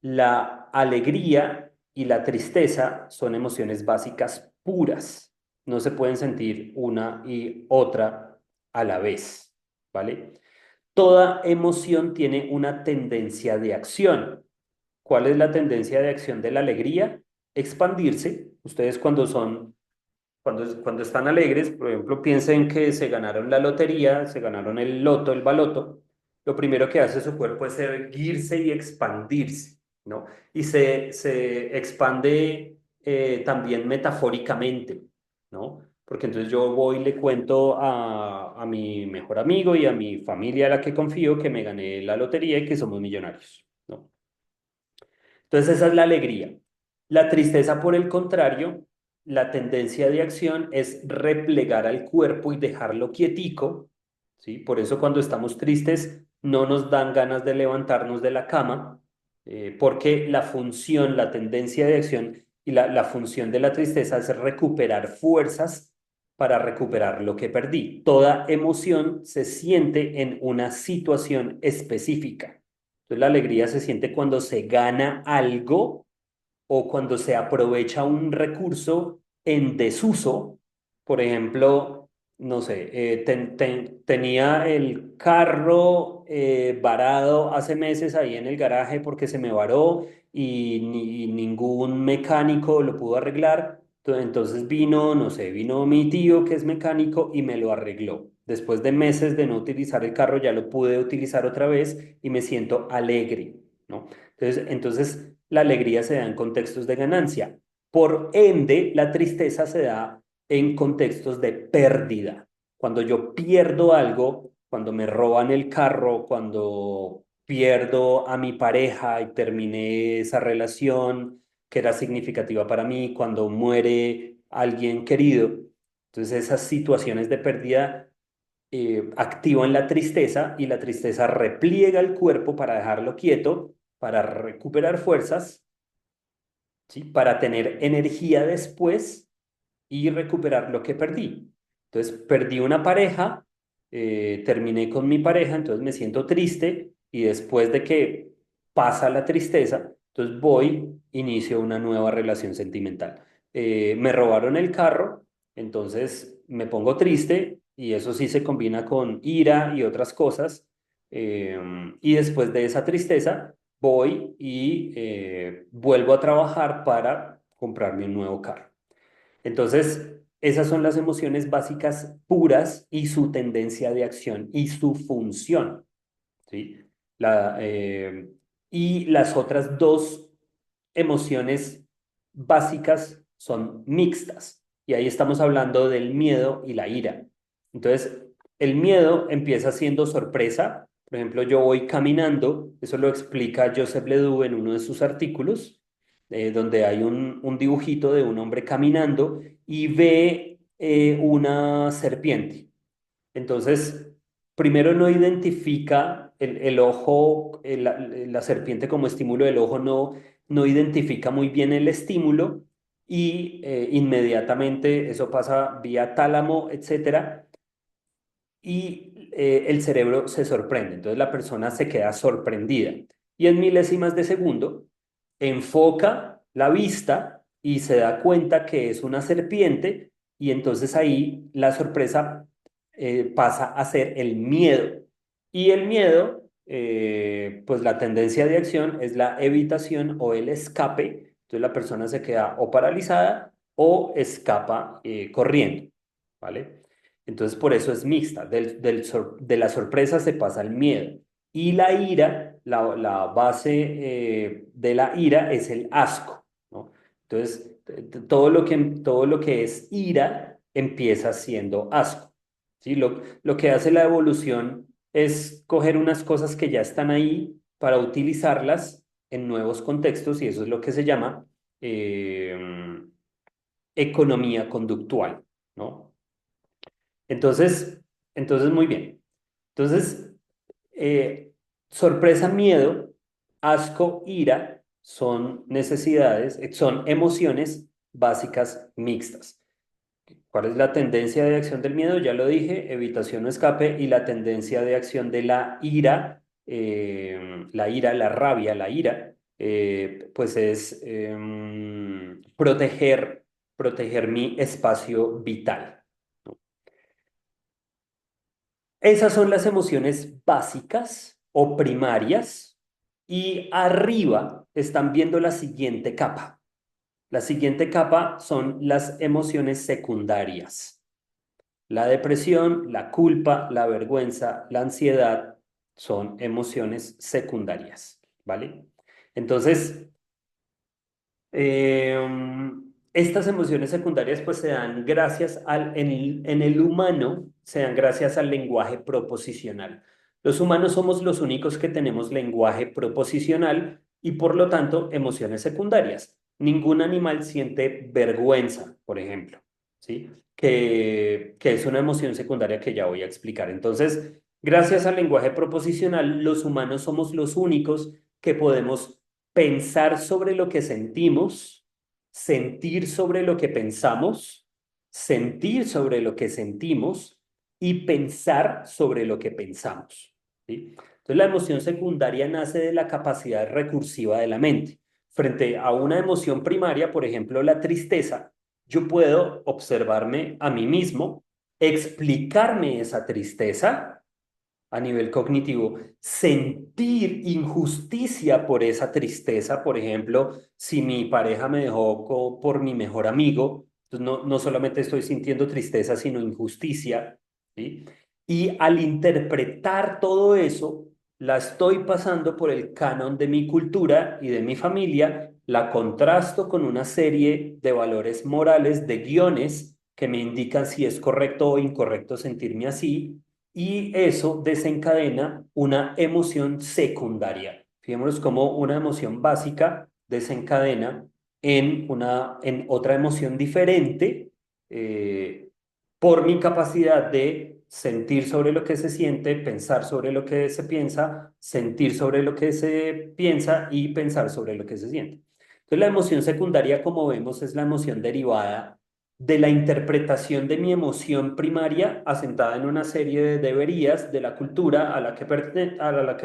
La alegría y la tristeza son emociones básicas puras. No se pueden sentir una y otra a la vez, ¿vale? Toda emoción tiene una tendencia de acción. ¿Cuál es la tendencia de acción de la alegría? Expandirse. Ustedes cuando están alegres, por ejemplo, piensen que se ganaron la lotería, se ganaron el loto, el baloto. Lo primero que hace su cuerpo es erguirse y expandirse, ¿no? Y se expande también metafóricamente, ¿no? Porque entonces yo voy y le cuento a mi mejor amigo y a mi familia a la que confío que me gané la lotería y que somos millonarios, ¿no? Entonces esa es la alegría. La tristeza, por el contrario, la tendencia de acción es replegar al cuerpo y dejarlo quietico, ¿sí? Por eso cuando estamos tristes no nos dan ganas de levantarnos de la cama, porque la función, la tendencia de acción y la función de la tristeza es recuperar fuerzas para recuperar lo que perdí. Toda emoción se siente en una situación específica. Entonces la alegría se siente cuando se gana algo, o cuando se aprovecha un recurso en desuso. Por ejemplo, no sé, tenía el carro varado hace meses ahí en el garaje porque se me varó y ningún mecánico lo pudo arreglar. Entonces vino, no sé, vino mi tío que es mecánico y me lo arregló. Después de meses de no utilizar el carro, ya lo pude utilizar otra vez y me siento alegre, ¿no? Entonces la alegría se da en contextos de ganancia. Por ende, la tristeza se da en contextos de pérdida. Cuando yo pierdo algo, cuando me roban el carro, cuando pierdo a mi pareja y terminé esa relación que era significativa para mí, cuando muere alguien querido. Entonces esas situaciones de pérdida activan la tristeza y la tristeza repliega el cuerpo para dejarlo quieto, para recuperar fuerzas, ¿sí? Para tener energía después y recuperar lo que perdí. Entonces, perdí una pareja, terminé con mi pareja, entonces me siento triste y después de que pasa la tristeza, entonces voy, inicio una nueva relación sentimental. Me robaron el carro, entonces me pongo triste y eso sí se combina con ira y otras cosas. Y después de esa tristeza, voy y vuelvo a trabajar para comprarme un nuevo carro. Entonces, esas son las emociones básicas puras y su tendencia de acción y su función, ¿sí? La, eh, y las otras dos emociones básicas son mixtas. Y ahí estamos hablando del miedo y la ira. Entonces, el miedo empieza siendo sorpresa. Por ejemplo, yo voy caminando, eso lo explica Joseph Ledoux en uno de sus artículos, donde hay un dibujito de un hombre caminando y ve una serpiente. Entonces, primero no identifica el ojo, la serpiente como estímulo del ojo no identifica muy bien el estímulo y inmediatamente eso pasa vía tálamo, etcétera, y el cerebro se sorprende. Entonces la persona se queda sorprendida y en milésimas de segundo enfoca la vista y se da cuenta que es una serpiente y entonces ahí la sorpresa pasa a ser el miedo. Y el miedo, pues la tendencia de acción es la evitación o el escape. Entonces la persona se queda o paralizada o escapa corriendo, ¿vale? Entonces por eso es mixta. De la sorpresa se pasa al miedo. Y la ira, la base de la ira es el asco, ¿no? Entonces, todo lo que es ira empieza siendo asco, ¿sí? Lo que hace la evolución es coger unas cosas que ya están ahí para utilizarlas en nuevos contextos y eso es lo que se llama eh, economía conductual, ¿no? Entonces, entonces muy bien. Entonces, eh, sorpresa, miedo, asco, ira son necesidades, son emociones básicas mixtas. ¿Cuál es la tendencia de acción del miedo? Ya lo dije, evitación o escape, y la tendencia de acción de la ira, la rabia, la ira, pues es proteger mi espacio vital. Esas son las emociones básicas o primarias y arriba están viendo la siguiente capa. La siguiente capa son las emociones secundarias. La depresión, la culpa, la vergüenza, la ansiedad son emociones secundarias, ¿vale? Entonces, eh, estas emociones secundarias pues se dan gracias en el humano, se dan gracias al lenguaje proposicional. Los humanos somos los únicos que tenemos lenguaje proposicional y por lo tanto emociones secundarias. Ningún animal siente vergüenza, por ejemplo, ¿sí? Que es una emoción secundaria que ya voy a explicar. Entonces, gracias al lenguaje proposicional, los humanos somos los únicos que podemos pensar sobre lo que sentimos, sentir sobre lo que pensamos, sentir sobre lo que sentimos y pensar sobre lo que pensamos, ¿sí? Entonces la emoción secundaria nace de la capacidad recursiva de la mente. frente a una emoción primaria, por ejemplo, la tristeza, yo puedo observarme a mí mismo, explicarme esa tristeza a nivel cognitivo, sentir injusticia por esa tristeza, por ejemplo, si mi pareja me dejó por mi mejor amigo, entonces no solamente estoy sintiendo tristeza, sino injusticia, ¿sí? Y al interpretar todo eso, la estoy pasando por el canon de mi cultura y de mi familia, la contrasto con una serie de valores morales, de guiones que me indican si es correcto o incorrecto sentirme así, y eso desencadena una emoción secundaria. Fijémonos cómo una emoción básica desencadena en otra emoción diferente, eh, por mi capacidad de sentir sobre lo que se siente, pensar sobre lo que se piensa, sentir sobre lo que se piensa y pensar sobre lo que se siente. Entonces, la emoción secundaria, como vemos, es la emoción derivada de la interpretación de mi emoción primaria asentada en una serie de deberías de la cultura a la que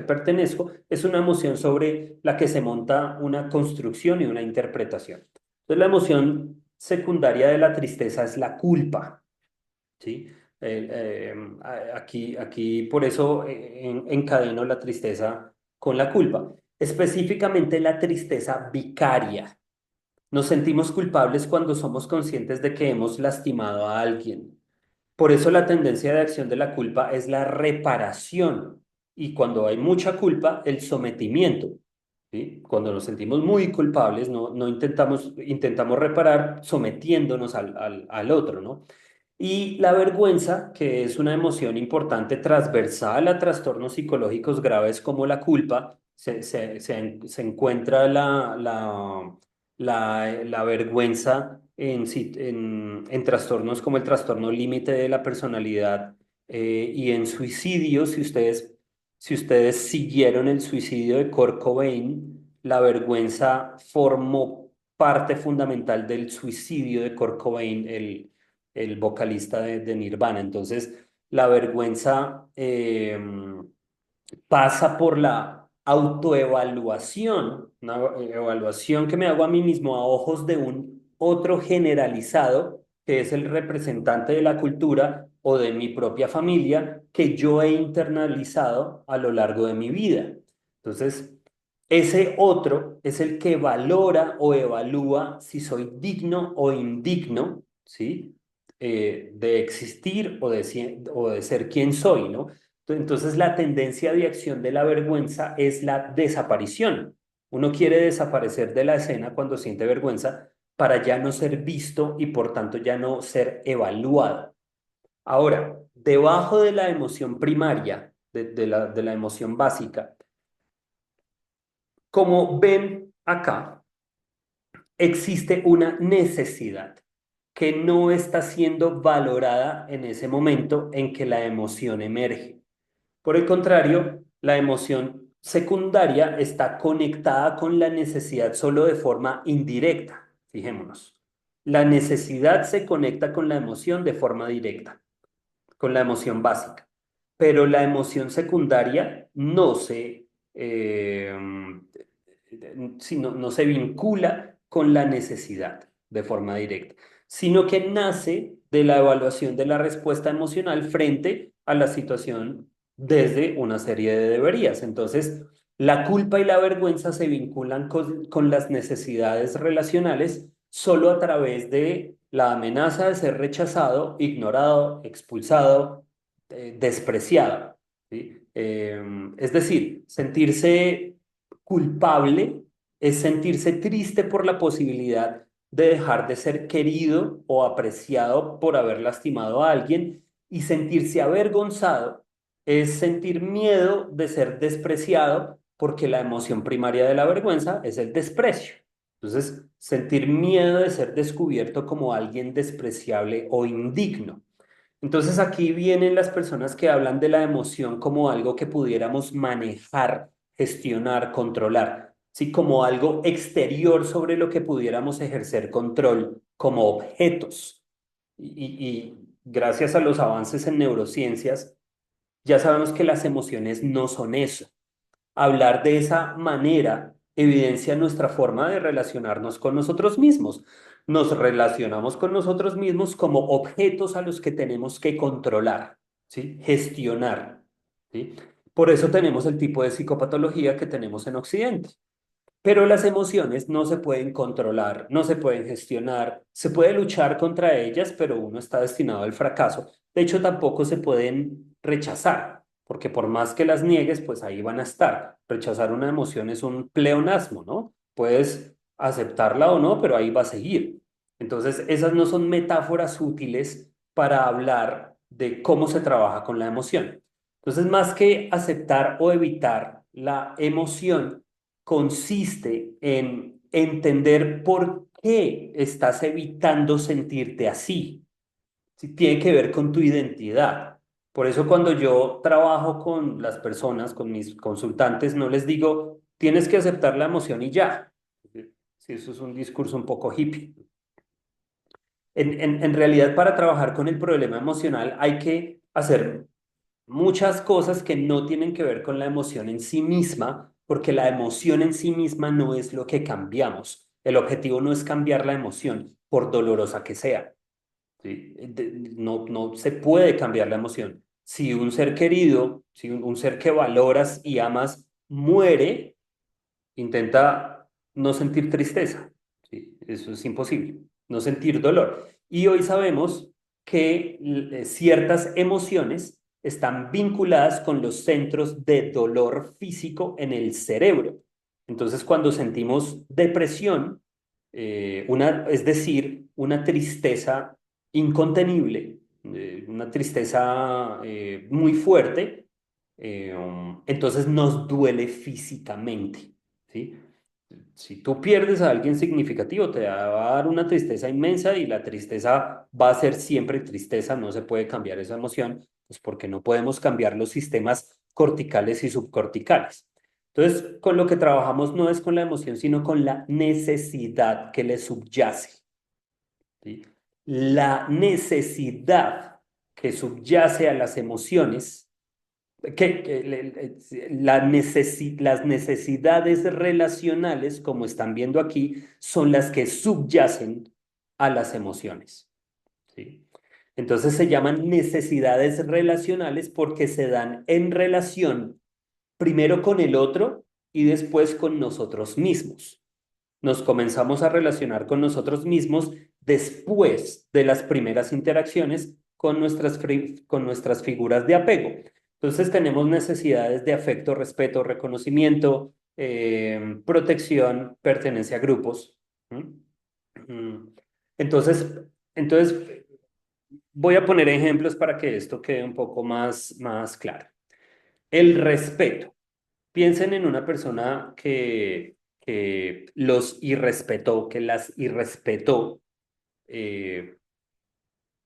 pertenezco. Es una emoción sobre la que se monta una construcción y una interpretación. Entonces, la emoción secundaria de la tristeza es la culpa, ¿sí? Aquí por eso encadeno la tristeza con la culpa, específicamente la tristeza vicaria. Nos sentimos culpables cuando somos conscientes de que hemos lastimado a alguien. Por eso la tendencia de acción de la culpa es la reparación y cuando hay mucha culpa, el sometimiento. ¿Sí? Cuando nos sentimos muy culpables, no intentamos reparar sometiéndonos al otro, ¿no? Y la vergüenza, que es una emoción importante transversal a trastornos psicológicos graves como la culpa, se encuentra la vergüenza en trastornos como el trastorno límite de la personalidad, y en suicidios, si ustedes siguieron el suicidio de Kurt Cobain, la vergüenza formó parte fundamental del suicidio de Kurt Cobain, el vocalista de Nirvana. Entonces, la vergüenza pasa por la autoevaluación, una evaluación que me hago a mí mismo a ojos de un otro generalizado, que es el representante de la cultura o de mi propia familia, que yo he internalizado a lo largo de mi vida. Entonces, ese otro es el que valora o evalúa si soy digno o indigno, ¿sí? De existir o de ser quien soy, ¿no? Entonces, la tendencia de acción de la vergüenza es la desaparición. Uno quiere desaparecer de la escena cuando siente vergüenza para ya no ser visto y por tanto ya no ser evaluado. Ahora, debajo de la emoción primaria, de la emoción básica, como ven acá, existe una necesidad que no está siendo valorada en ese momento en que la emoción emerge. Por el contrario, la emoción secundaria está conectada con la necesidad solo de forma indirecta. Fijémonos. La necesidad se conecta con la emoción de forma directa, con la emoción básica, pero la emoción secundaria no se vincula con la necesidad de forma directa, sino que nace de la evaluación de la respuesta emocional frente a la situación desde una serie de deberías. Entonces, la culpa y la vergüenza se vinculan con las necesidades relacionales solo a través de la amenaza de ser rechazado, ignorado, expulsado, despreciado, ¿sí? Es decir, sentirse culpable es sentirse triste por la posibilidad de dejar de ser querido o apreciado por haber lastimado a alguien, y sentirse avergonzado es sentir miedo de ser despreciado porque la emoción primaria de la vergüenza es el desprecio. Entonces, sentir miedo de ser descubierto como alguien despreciable o indigno. Entonces aquí vienen las personas que hablan de la emoción como algo que pudiéramos manejar, gestionar, controlar, ¿sí? Como algo exterior sobre lo que pudiéramos ejercer control como objetos. Y gracias a los avances en neurociencias, ya sabemos que las emociones no son eso. Hablar de esa manera evidencia nuestra forma de relacionarnos con nosotros mismos. Nos relacionamos con nosotros mismos como objetos a los que tenemos que controlar, ¿sí? Gestionar, ¿sí? Por eso tenemos el tipo de psicopatología que tenemos en Occidente. Pero las emociones no se pueden controlar, no se pueden gestionar, se puede luchar contra ellas, pero uno está destinado al fracaso. De hecho, tampoco se pueden rechazar, porque por más que las niegues, pues ahí van a estar. Rechazar una emoción es un pleonasmo, ¿no? Puedes aceptarla o no, pero ahí va a seguir. Entonces, esas no son metáforas útiles para hablar de cómo se trabaja con la emoción. Entonces, más que aceptar o evitar la emoción, consiste en entender por qué estás evitando sentirte así. Sí, tiene que ver con tu identidad. Por eso cuando yo trabajo con las personas, con mis consultantes, no les digo, tienes que aceptar la emoción y ya. Sí, eso es un discurso un poco hippie. En realidad, para trabajar con el problema emocional hay que hacer muchas cosas que no tienen que ver con la emoción en sí misma, porque la emoción en sí misma no es lo que cambiamos. El objetivo no es cambiar la emoción, por dolorosa que sea. ¿Sí? No, no se puede cambiar la emoción. Si un ser querido, si un ser que valoras y amas muere, intenta no sentir tristeza. ¿Sí? Eso es imposible, no sentir dolor. Y hoy sabemos que ciertas emociones están vinculadas con los centros de dolor físico en el cerebro. Entonces, cuando sentimos depresión, es decir, una tristeza incontenible, una tristeza muy fuerte, entonces nos duele físicamente. ¿Sí? Si tú pierdes a alguien significativo, te va a dar una tristeza inmensa y la tristeza va a ser siempre tristeza, no se puede cambiar esa emoción, pues porque no podemos cambiar los sistemas corticales y subcorticales. Entonces, con lo que trabajamos no es con la emoción, sino con la necesidad que le subyace. ¿Sí? La necesidad que subyace a las emociones las necesidades relacionales, como están viendo aquí, son las que subyacen a las emociones. ¿Sí? Entonces se llaman necesidades relacionales porque se dan en relación primero con el otro y después con nosotros mismos. Nos comenzamos a relacionar con nosotros mismos después de las primeras interacciones con nuestras figuras de apego. Entonces tenemos necesidades de afecto, respeto, reconocimiento, protección, pertenencia a grupos. ¿Mm? Entonces, entonces, voy a poner ejemplos para que esto quede un poco más claro. El respeto. Piensen en una persona que los irrespetó, que las irrespetó. Eh,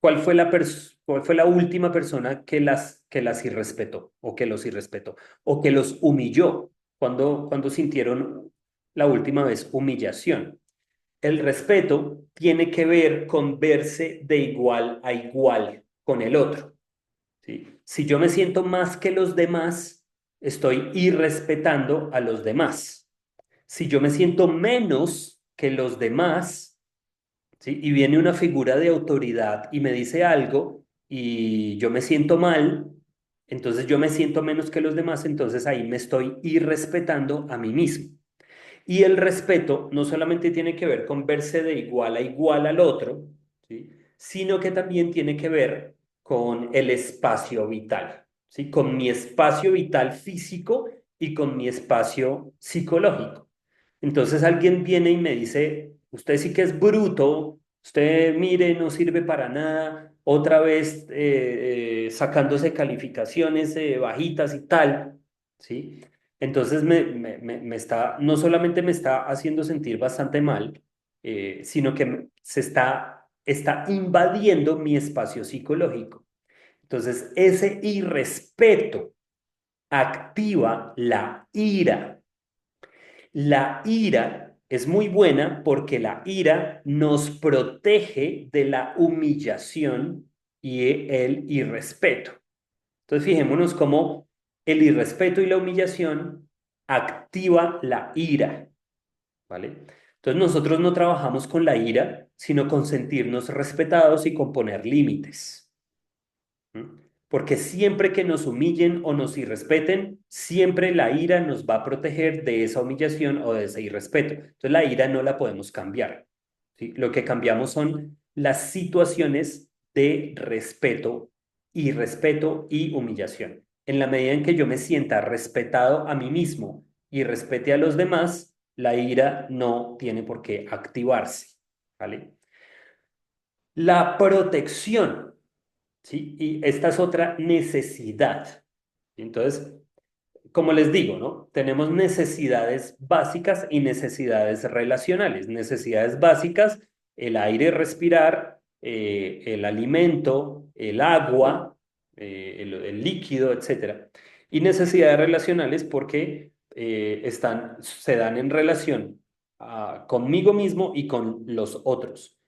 ¿Cuál fue la última persona que las irrespetó o que los irrespetó o que los humilló? Cuando sintieron la última vez humillación? El respeto tiene que ver con verse de igual a igual con el otro. ¿Sí? Si yo me siento más que los demás, estoy irrespetando a los demás. Si yo me siento menos que los demás, ¿sí? Y viene una figura de autoridad y me dice algo y yo me siento mal, entonces yo me siento menos que los demás, entonces ahí me estoy irrespetando a mí mismo. Y el respeto no solamente tiene que ver con verse de igual a igual al otro, ¿sí? Sino que también tiene que ver con el espacio vital, ¿sí? Con mi espacio vital físico y con mi espacio psicológico. Entonces alguien viene y me dice, usted sí que es bruto, usted mire, no sirve para nada, otra vez sacándose calificaciones bajitas y tal, ¿sí? Entonces me está, no solamente me está haciendo sentir bastante mal, sino que está invadiendo mi espacio psicológico. Entonces, ese irrespeto activa la ira. La ira es muy buena porque la ira nos protege de la humillación y el irrespeto. Entonces, fijémonos cómo el irrespeto y la humillación activa la ira. ¿vale? Entonces nosotros no trabajamos con la ira, sino con sentirnos respetados y con poner límites. ¿M? Porque siempre que nos humillen o nos irrespeten, siempre la ira nos va a proteger de esa humillación o de ese irrespeto. Entonces la ira no la podemos cambiar, ¿sí? Lo que cambiamos son las situaciones de respeto y humillación. En la medida en que yo me sienta respetado a mí mismo y respete a los demás, la ira no tiene por qué activarse, ¿vale? La protección. ¿Sí? Y esta es otra necesidad. Entonces, como les digo, ¿no? Tenemos necesidades básicas y necesidades relacionales. Necesidades básicas, el aire, respirar, el alimento, el agua, el líquido, etcétera. Y necesidades relacionales porque se dan en relación conmigo mismo y con los otros.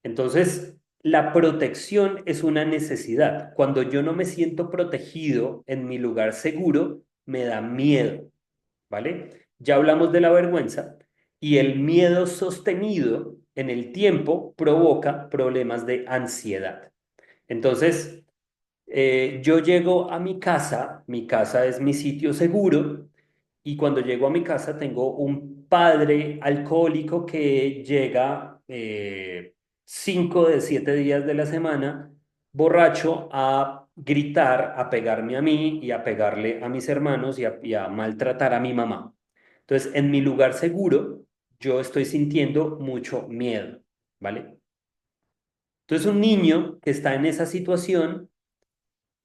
Entonces, la protección es una necesidad. Cuando yo no me siento protegido en mi lugar seguro, me da miedo, ¿vale? Ya hablamos de la vergüenza y el miedo sostenido en el tiempo provoca problemas de ansiedad. Entonces, yo llego a mi casa es mi sitio seguro y cuando llego a mi casa tengo un padre alcohólico que llega 5 de 7 días de la semana borracho a gritar, a pegarme a mí y a pegarle a mis hermanos y a maltratar a mi mamá. Entonces, en mi lugar seguro, yo estoy sintiendo mucho miedo, ¿vale? Entonces, un niño que está en esa situación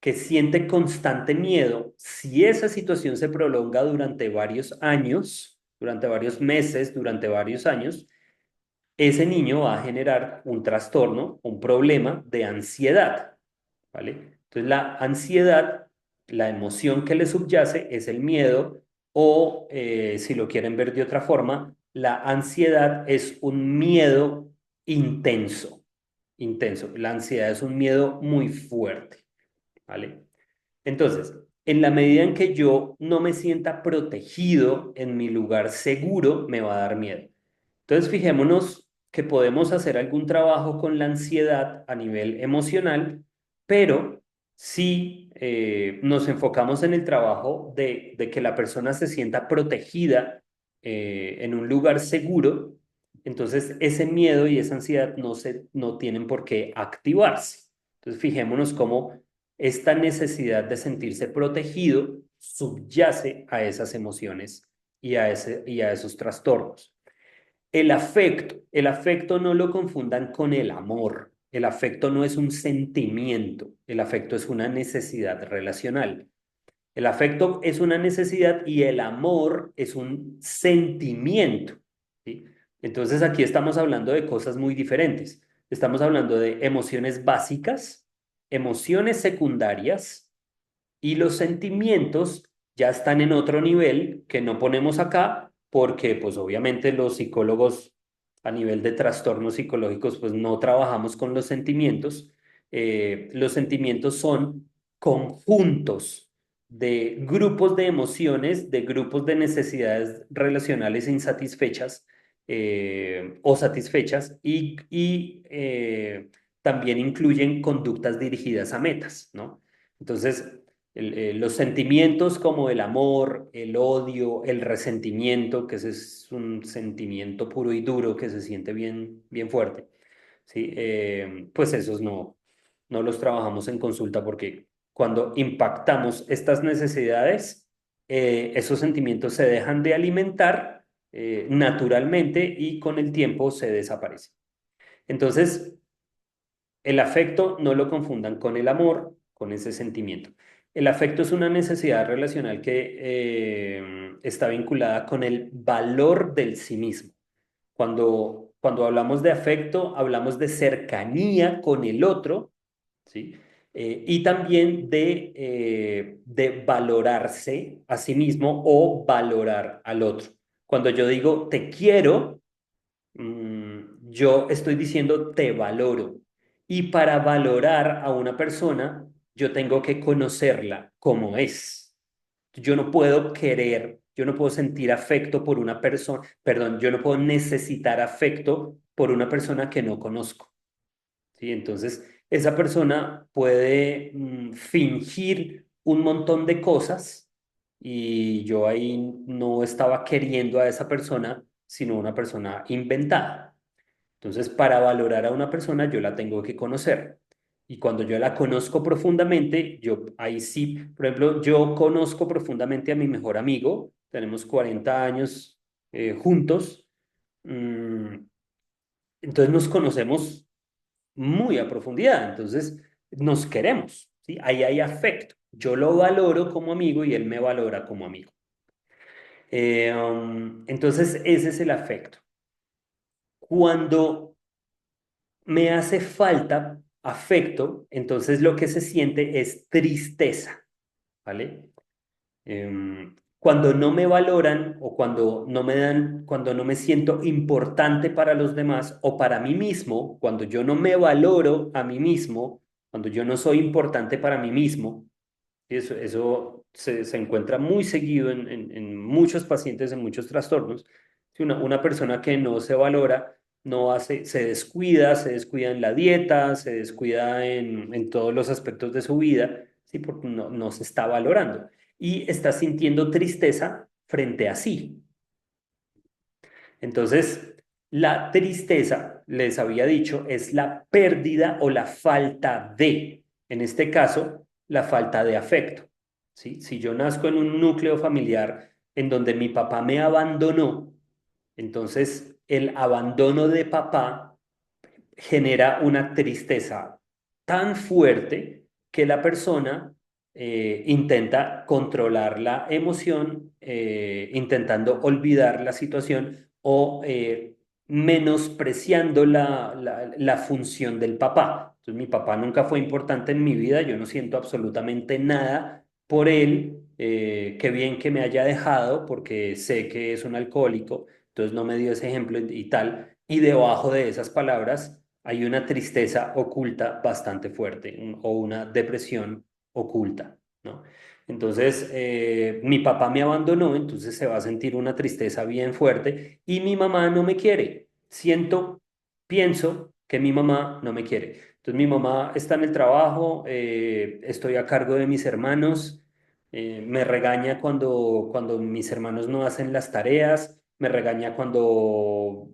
que siente constante miedo, si esa situación se prolonga durante varios años, durante varios meses, durante varios años, ese niño va a generar un trastorno, un problema de ansiedad, ¿vale? Entonces la ansiedad, la emoción que le subyace es el miedo o, si lo quieren ver de otra forma, la ansiedad es un miedo intenso, intenso. La ansiedad es un miedo muy fuerte, ¿vale? Entonces, en la medida en que yo no me sienta protegido en mi lugar seguro, me va a dar miedo. Entonces, fijémonos que podemos hacer algún trabajo con la ansiedad a nivel emocional, pero si nos enfocamos en el trabajo de que la persona se sienta protegida en un lugar seguro, entonces ese miedo y esa ansiedad no tienen por qué activarse. Entonces, fijémonos cómo esta necesidad de sentirse protegido subyace a esas emociones y a esos trastornos. El afecto no lo confundan con el amor. El afecto no es un sentimiento, el afecto es una necesidad relacional. El afecto es una necesidad y el amor es un sentimiento, ¿sí? Entonces aquí estamos hablando de cosas muy diferentes. Estamos hablando de emociones básicas, emociones secundarias y los sentimientos ya están en otro nivel que no ponemos acá porque pues obviamente los psicólogos a nivel de trastornos psicológicos pues no trabajamos con los sentimientos. Los sentimientos son conjuntos de grupos de emociones, de grupos de necesidades relacionales insatisfechas o satisfechas y también incluyen conductas dirigidas a metas, ¿no? Entonces, los sentimientos como el amor, el odio, el resentimiento, que ese es un sentimiento puro y duro que se siente bien, bien fuerte, ¿sí? Pues esos no los trabajamos en consulta porque cuando impactamos estas necesidades, esos sentimientos se dejan de alimentar naturalmente y con el tiempo se desaparecen. Entonces, el afecto no lo confundan con el amor, con ese sentimiento. El afecto es una necesidad relacional que está vinculada con el valor del sí mismo. Cuando hablamos de afecto, hablamos de cercanía con el otro, ¿sí? Y también de valorarse a sí mismo o valorar al otro. Cuando yo digo te quiero, yo estoy diciendo te valoro. Y para valorar a una persona, yo tengo que conocerla como es. Yo no puedo querer, yo no puedo sentir afecto por una persona, perdón, yo no puedo necesitar afecto por una persona que no conozco. ¿Sí? Entonces, esa persona puede fingir un montón de cosas y yo ahí no estaba queriendo a esa persona, sino una persona inventada. Entonces, para valorar a una persona, yo la tengo que conocer. Y cuando yo la conozco profundamente, yo ahí sí, por ejemplo, yo conozco profundamente a mi mejor amigo, tenemos 40 años juntos, mm, entonces nos conocemos muy a profundidad, entonces nos queremos, ¿sí? Ahí hay afecto. Yo lo valoro como amigo y él me valora como amigo. Entonces, ese es el afecto. Cuando me hace falta afecto, entonces lo que se siente es tristeza, ¿vale? Cuando no me valoran o cuando no me dan, cuando no me siento importante para los demás o para mí mismo, cuando yo no me valoro a mí mismo, cuando yo no soy importante para mí mismo, eso se encuentra muy seguido en muchos pacientes, en muchos trastornos. Si una persona que no se valora, no hace, se descuida en la dieta, se descuida en todos los aspectos de su vida, ¿sí? Porque no se está valorando y está sintiendo tristeza frente a sí. Entonces, la tristeza, les había dicho, es la pérdida o la falta de, en este caso, la falta de afecto. ¿Sí? Si yo nazco en un núcleo familiar en donde mi papá me abandonó, entonces el abandono de papá genera una tristeza tan fuerte que la persona intenta controlar la emoción, intentando olvidar la situación o menospreciando la función del papá. Entonces, mi papá nunca fue importante en mi vida, yo no siento absolutamente nada por él, qué bien que me haya dejado porque sé que es un alcohólico, entonces no me dio ese ejemplo y tal. Y debajo de esas palabras hay una tristeza oculta bastante fuerte o una depresión oculta, ¿no? Entonces, mi papá me abandonó, entonces se va a sentir una tristeza bien fuerte y mi mamá no me quiere. Pienso que mi mamá no me quiere. Entonces, mi mamá está en el trabajo, estoy a cargo de mis hermanos, me regaña cuando mis hermanos no hacen las tareas, me regaña cuando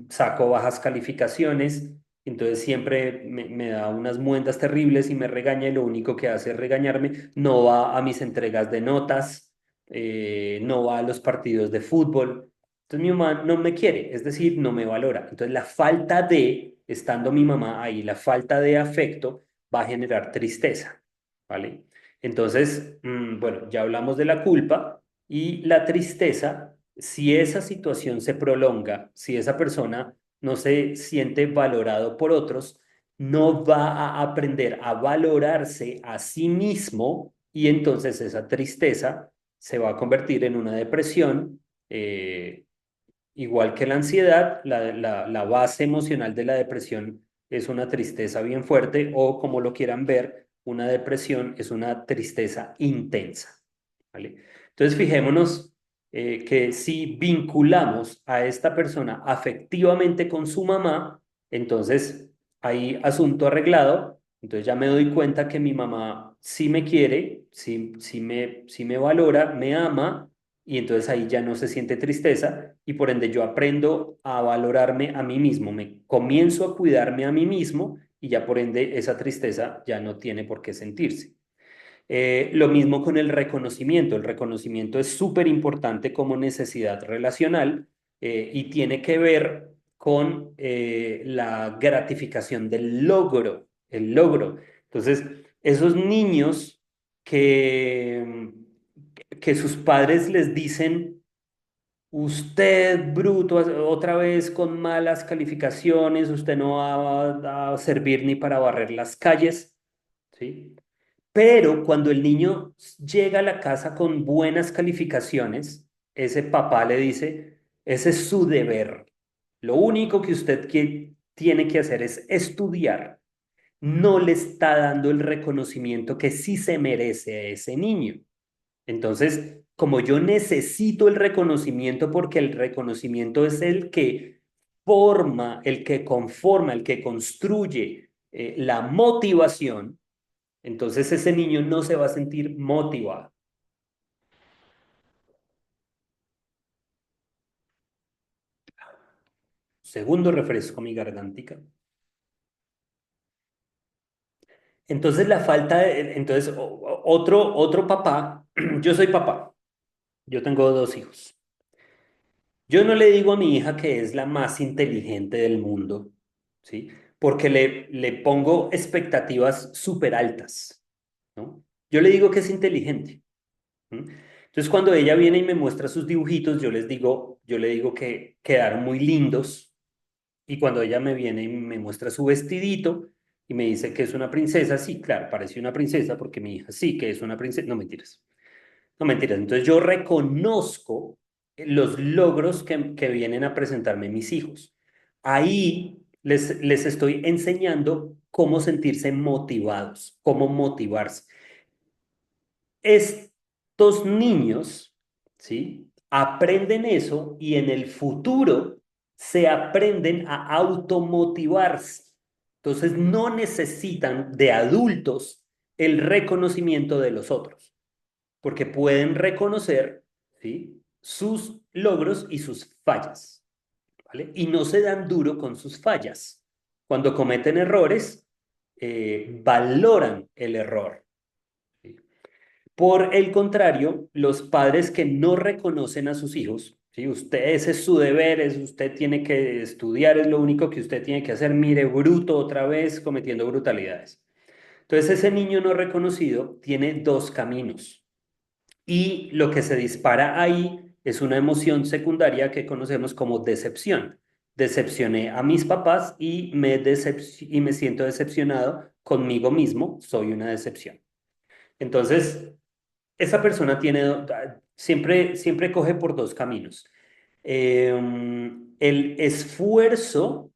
saco bajas calificaciones, entonces siempre me da unas muendas terribles y me regaña y lo único que hace es regañarme, no va a mis entregas de notas, no va a los partidos de fútbol. Entonces mi mamá no me quiere, es decir, no me valora. Entonces la falta de, estando mi mamá ahí, la falta de afecto va a generar tristeza, ¿vale? Entonces, bueno, ya hablamos de la culpa y la tristeza. Si esa situación se prolonga, si esa persona no se siente valorado por otros, no va a aprender a valorarse a sí mismo y entonces esa tristeza se va a convertir en una depresión. Igual que la ansiedad, la base emocional de la depresión es una tristeza bien fuerte o como lo quieran ver, una depresión es una tristeza intensa, ¿vale? Entonces fijémonos que si vinculamos a esta persona afectivamente con su mamá, entonces hay asunto arreglado, entonces ya me doy cuenta que mi mamá sí me quiere, sí me valora, me ama y entonces ahí ya no se siente tristeza y por ende yo aprendo a valorarme a mí mismo, me comienzo a cuidarme a mí mismo y ya por ende esa tristeza ya no tiene por qué sentirse. Lo mismo con el reconocimiento es súper importante como necesidad relacional y tiene que ver con la gratificación del logro, el logro. Entonces, esos niños que, que sus padres les dicen, usted, bruto, otra vez con malas calificaciones, usted no va a servir ni para barrer las calles, ¿sí? Pero cuando el niño llega a la casa con buenas calificaciones, ese papá le dice, ese es su deber. Lo único que usted tiene que hacer es estudiar. No le está dando el reconocimiento que sí se merece a ese niño. Entonces, como yo necesito el reconocimiento porque el reconocimiento es el que forma, el que conforma, el que construye la motivación, entonces ese niño no se va a sentir motivado. Segundo refresco mi gargántica. Entonces la falta de, entonces otro papá, yo soy papá, yo tengo dos hijos. Yo no le digo a mi hija que es la más inteligente del mundo, ¿sí? Porque le pongo expectativas súper altas, ¿no? Yo le digo que es inteligente. ¿M? Entonces, cuando ella viene y me muestra sus dibujitos, yo le digo que quedaron muy lindos. Y cuando ella me viene y me muestra su vestidito y me dice que es una princesa, sí, claro, parece una princesa porque mi hija sí que es una princesa. No mentiras. No mentiras. Entonces, yo reconozco los logros que vienen a presentarme mis hijos. Ahí les estoy enseñando cómo sentirse motivados, cómo motivarse. Estos niños, ¿sí? Aprenden eso y en el futuro se aprenden a automotivarse. Entonces no necesitan de adultos el reconocimiento de los otros, porque pueden reconocer, ¿sí? Sus logros y sus fallas, ¿vale? Y no se dan duro con sus fallas. Cuando cometen errores, valoran el error. ¿Sí? Por el contrario, los padres que no reconocen a sus hijos, ¿sí? Usted, ese es su deber, es, usted tiene que estudiar, es lo único que usted tiene que hacer, mire, bruto otra vez cometiendo brutalidades. Entonces, ese niño no reconocido tiene dos caminos y lo que se dispara ahí es una emoción secundaria que conocemos como decepción. Decepcioné a mis papás y y me siento decepcionado conmigo mismo, soy una decepción. Entonces, esa persona siempre coge por dos caminos. El esfuerzo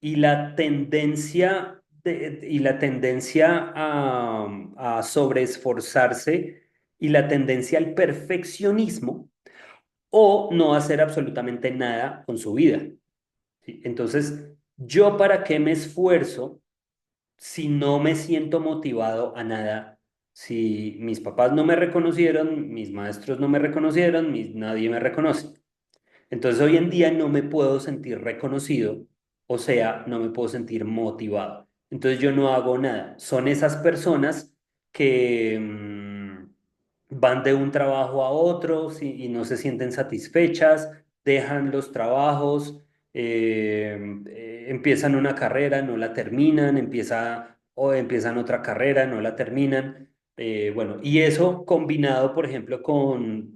y la tendencia, y la tendencia a sobreesforzarse y la tendencia al perfeccionismo o no hacer absolutamente nada con su vida. ¿Sí? Entonces, ¿yo para qué me esfuerzo si no me siento motivado a nada? Si mis papás no me reconocieron, mis maestros no me reconocieron, nadie me reconoce. Entonces hoy en día no me puedo sentir reconocido, o sea, no me puedo sentir motivado. Entonces yo no hago nada. Son esas personas que van de un trabajo a otro y no se sienten satisfechas, dejan los trabajos, empiezan una carrera, no la terminan, o empiezan otra carrera, no la terminan. Bueno, y eso combinado, por ejemplo, con,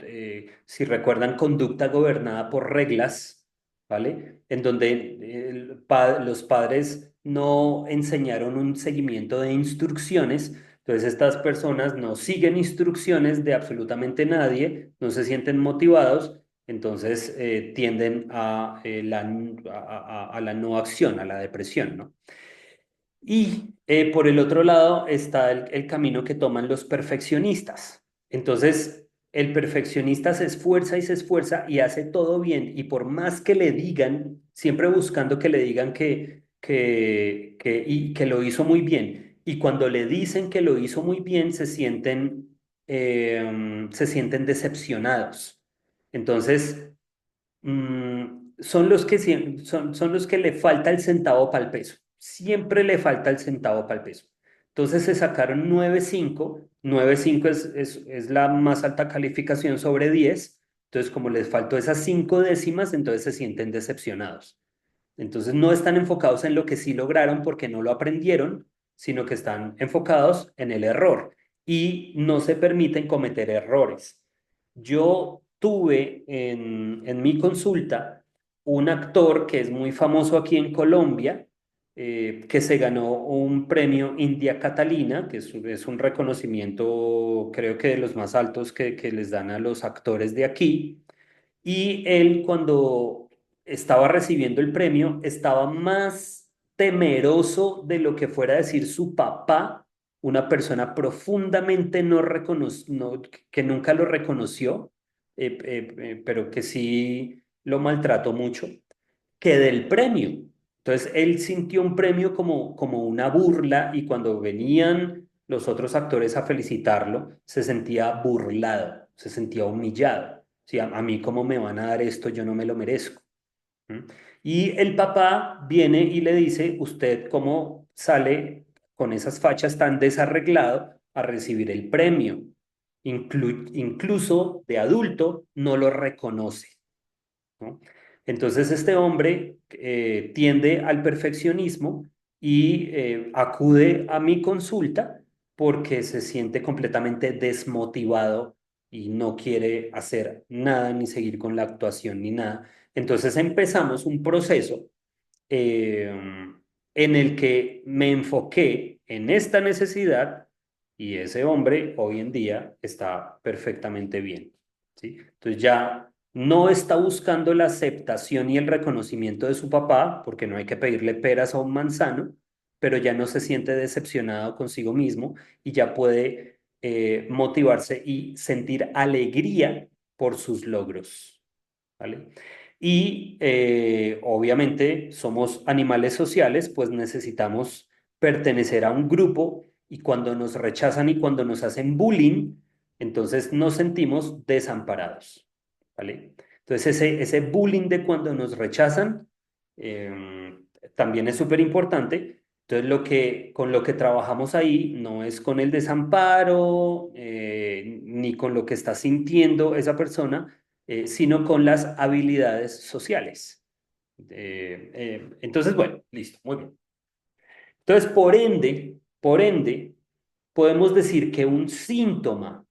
si recuerdan, conducta gobernada por reglas, ¿vale? En donde los padres no enseñaron un seguimiento de instrucciones, entonces estas personas no siguen instrucciones de absolutamente nadie, no se sienten motivados, entonces tienden a la no acción, a la depresión, ¿no? Y por el otro lado está el camino que toman los perfeccionistas. Entonces, el perfeccionista se esfuerza y se esfuerza y hace todo bien y por más que le digan, siempre buscando que le digan que lo hizo muy bien. Y cuando le dicen que lo hizo muy bien, se sienten decepcionados. Entonces, son son los que le falta el centavo para el peso. Siempre le falta el centavo para el peso. Entonces se sacaron 9,5. 9,5 es la más alta calificación sobre 10. Entonces, como les faltó esas 5 décimas, entonces se sienten decepcionados. Entonces no están enfocados en lo que sí lograron porque no lo aprendieron, sino que están enfocados en el error y no se permiten cometer errores. Yo tuve en mi consulta un actor que es muy famoso aquí en Colombia, que se ganó un premio India Catalina, que es un reconocimiento creo que de los más altos que les dan a los actores de aquí. Y él cuando estaba recibiendo el premio estaba más temeroso de lo que fuera a decir su papá una persona profundamente que nunca lo reconoció, pero que sí lo maltrató mucho, que del premio. Entonces él sintió un premio como una burla y cuando venían los otros actores a felicitarlo, se sentía burlado, se sentía humillado. Sí, a mí cómo me van a dar esto, yo no me lo merezco. ¿Mm? Y el papá viene y le dice, usted cómo sale con esas fachas tan desarreglado a recibir el premio. Incluso de adulto no lo reconoce. ¿No? Entonces este hombre tiende al perfeccionismo y acude a mi consulta porque se siente completamente desmotivado y no quiere hacer nada ni seguir con la actuación ni nada. Entonces empezamos un proceso eh, en el que me enfoqué en esta necesidad y ese hombre hoy en día está perfectamente bien, ¿sí? Entonces ya no está buscando la aceptación y el reconocimiento de su papá, porque no hay que pedirle peras a un manzano, pero ya no se siente decepcionado consigo mismo y ya puede motivarse y sentir alegría por sus logros, ¿vale? Y obviamente somos animales sociales, pues necesitamos pertenecer a un grupo y cuando nos rechazan y cuando nos hacen bullying, entonces nos sentimos desamparados, ¿vale? Entonces ese bullying de cuando nos rechazan eh, también es súper importante. Entonces con lo que trabajamos ahí no es con el desamparo ni con lo que está sintiendo esa persona, sino con las habilidades sociales. Entonces, bueno, listo, muy bien. Entonces, por ende, podemos decir que un síntoma,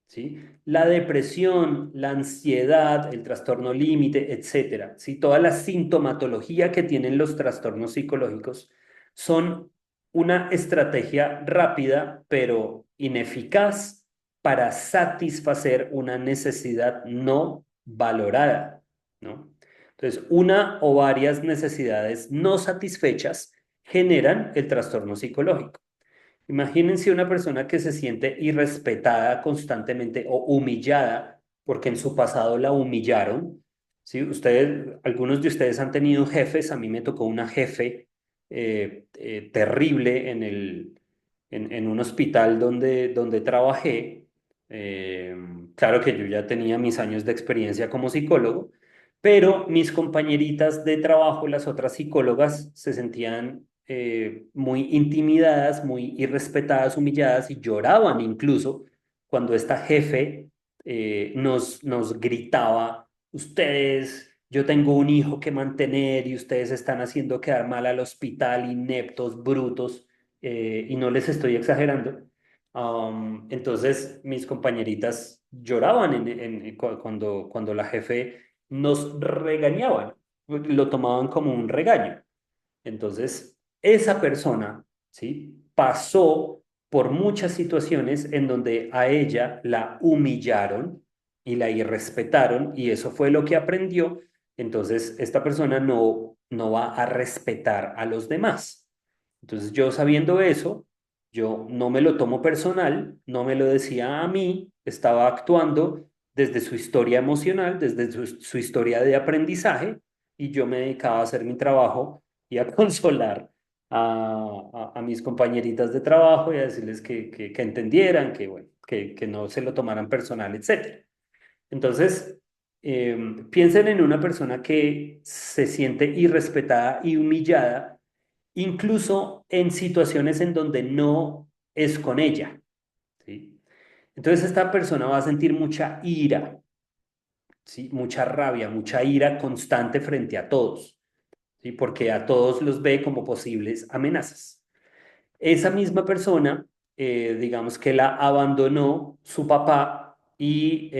¿sí? La depresión, la ansiedad, el trastorno límite, etcétera, ¿sí? Toda la sintomatología que tienen los trastornos psicológicos son una estrategia rápida, pero ineficaz para satisfacer una necesidad no valorada, ¿no? Entonces, una o varias necesidades no satisfechas generan el trastorno psicológico. Imagínense una persona que se siente irrespetada constantemente o humillada porque en su pasado la humillaron. ¿Sí? Algunos de ustedes han tenido jefes, a mí me tocó una jefe terrible en un hospital donde trabajé. Eh, claro que yo ya tenía mis años de experiencia como psicólogo, pero mis compañeritas de trabajo, las otras psicólogas, se sentían muy intimidadas, muy irrespetadas, humilladas y lloraban incluso cuando esta jefe nos gritaba, ustedes, yo tengo un hijo que mantener y ustedes están haciendo quedar mal al hospital, ineptos, brutos, y no les estoy exagerando. Entonces mis compañeritas lloraban cuando la jefe nos regañaban, lo tomaban como un regaño. Entonces, esa persona, ¿sí? Pasó por muchas situaciones en donde a ella la humillaron y la irrespetaron y eso fue lo que aprendió. Entonces, esta persona no va a respetar a los demás. Entonces, yo sabiendo eso, yo no me lo tomo personal, no me lo decía a mí, estaba actuando desde su historia emocional, desde su historia de aprendizaje y yo me dedicaba a hacer mi trabajo y a consolar a mis compañeritas de trabajo y a decirles que entendieran, bueno, que no se lo tomaran personal, etcétera. Entonces, piensen en una persona que se siente irrespetada y humillada, incluso en situaciones en donde no es con ella, ¿sí? Entonces, esta persona va a sentir mucha ira, ¿sí? Mucha rabia, mucha ira constante frente a todos. ¿Sí? Porque a todos los ve como posibles amenazas. Esa misma persona, digamos que la abandonó su papá y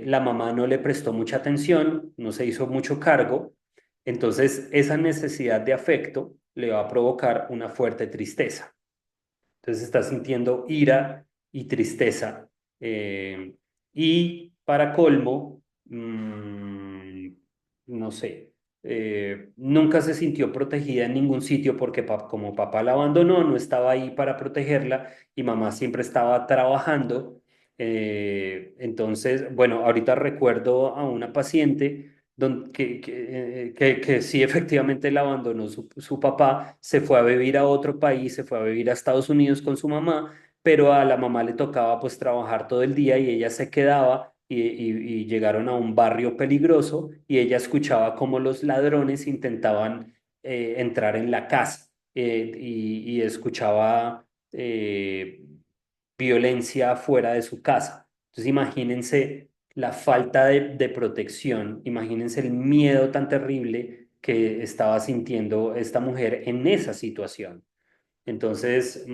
la mamá no le prestó mucha atención, no se hizo mucho cargo, entonces esa necesidad de afecto le va a provocar una fuerte tristeza. Entonces está sintiendo ira y tristeza. Y para colmo, no sé. nunca se sintió protegida en ningún sitio porque como papá la abandonó, no estaba ahí para protegerla y mamá siempre estaba trabajando. Entonces, bueno, ahorita recuerdo a una paciente que sí efectivamente la abandonó su papá, se fue a vivir a otro país, se fue a vivir a Estados Unidos con su mamá, pero a la mamá le tocaba pues trabajar todo el día y ella se quedaba y llegaron a un barrio peligroso y ella escuchaba cómo los ladrones intentaban entrar en la casa y escuchaba eh, violencia fuera de su casa. Entonces imagínense la falta de protección, imagínense el miedo tan terrible que estaba sintiendo esta mujer en esa situación. Entonces,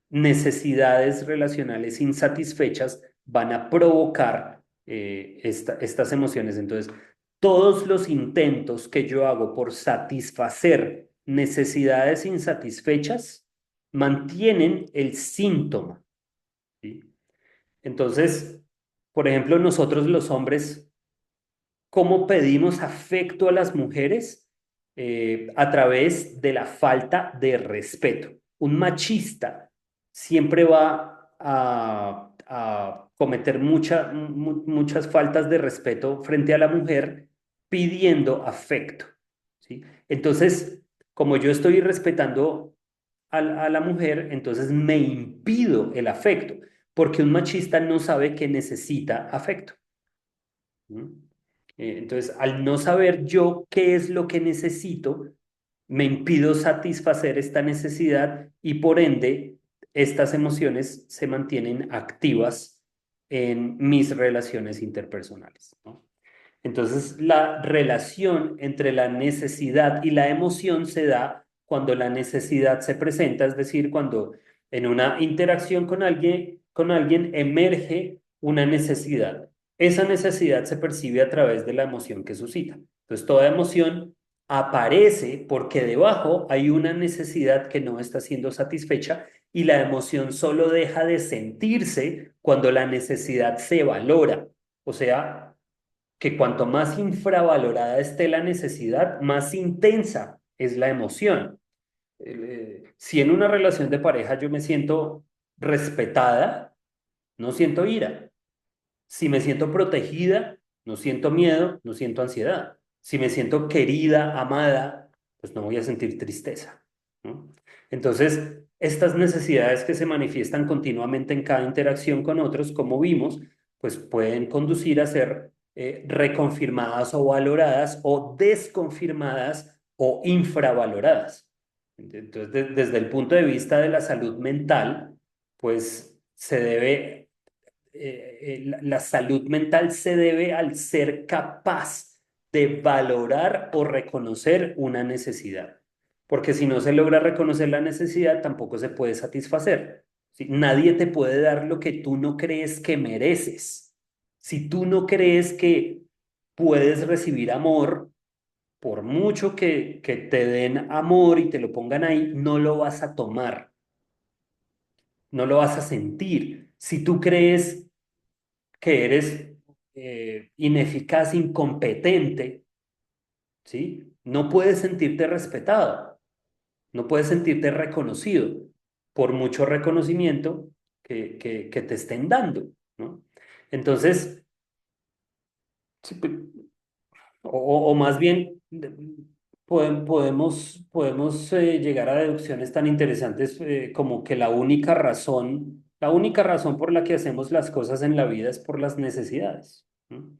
necesidades relacionales insatisfechas van a provocar estas emociones. Entonces, todos los intentos que yo hago por satisfacer necesidades insatisfechas mantienen el síntoma, ¿sí? Entonces, por ejemplo, nosotros los hombres cómo pedimos afecto a las mujeres a través de la falta de respeto. Un machista siempre va a cometer muchas faltas de respeto frente a la mujer pidiendo afecto, ¿sí? Entonces, como yo estoy respetando a la mujer, entonces me impido el afecto, porque un machista no sabe que necesita afecto. ¿No? Entonces, al no saber yo qué es lo que necesito, me impido satisfacer esta necesidad y por ende estas emociones se mantienen activas en mis relaciones interpersonales, ¿no? Entonces, la relación entre la necesidad y la emoción se da cuando la necesidad se presenta, es decir, cuando en una interacción con alguien emerge una necesidad. Esa necesidad se percibe a través de la emoción que suscita. Entonces, toda emoción aparece porque debajo hay una necesidad que no está siendo satisfecha y la emoción solo deja de sentirse cuando la necesidad se valora. O sea, que cuanto más infravalorada esté la necesidad, más intensa es la emoción. Si en una relación de pareja yo me siento respetada, no siento ira. Si me siento protegida, no siento miedo, no siento ansiedad. Si me siento querida, amada, pues no voy a sentir tristeza, ¿no? Entonces, estas necesidades que se manifiestan continuamente en cada interacción con otros, como vimos, pues pueden conducir a ser reconfirmadas o valoradas o desconfirmadas o infravaloradas. Entonces, desde el punto de vista de la salud mental, pues se debe la salud mental se debe al ser capaz de valorar o reconocer una necesidad. Porque si no se logra reconocer la necesidad, tampoco se puede satisfacer. ¿Sí? Nadie te puede dar lo que tú no crees que mereces. Si tú no crees que puedes recibir amor, por mucho que te den amor y te lo pongan ahí, no lo vas a tomar, no lo vas a sentir. Si tú crees que eres ineficaz, incompetente, ¿sí? No puedes sentirte respetado, no puedes sentirte reconocido por mucho reconocimiento que te estén dando, ¿no? Entonces, sí, o más bien, podemos llegar a deducciones tan interesantes como que la única razón por la que hacemos las cosas en la vida es por las necesidades, ¿no?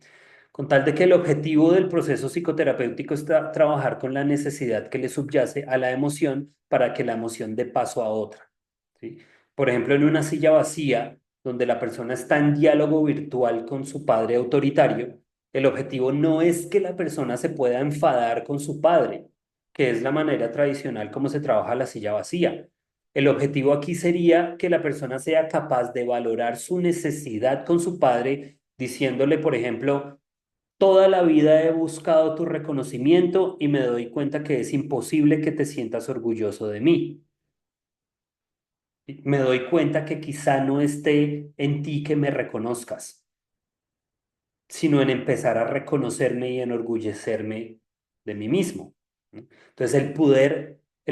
Con tal de que el objetivo del proceso psicoterapéutico es trabajar con la necesidad que le subyace a la emoción para que la emoción dé paso a otra, ¿sí? Por ejemplo, en una silla vacía, donde la persona está en diálogo virtual con su padre autoritario, el objetivo no es que la persona se pueda enfadar con su padre, que es la manera tradicional como se trabaja la silla vacía. El objetivo aquí sería que la persona sea capaz de valorar su necesidad con su padre, diciéndole, por ejemplo, toda la vida he buscado tu reconocimiento y me doy cuenta que es imposible que te sientas orgulloso de mí. Me doy cuenta que quizá no esté en ti que me reconozcas, sino en empezar a reconocerme y enorgullecerme de mí mismo, ¿no? Entonces el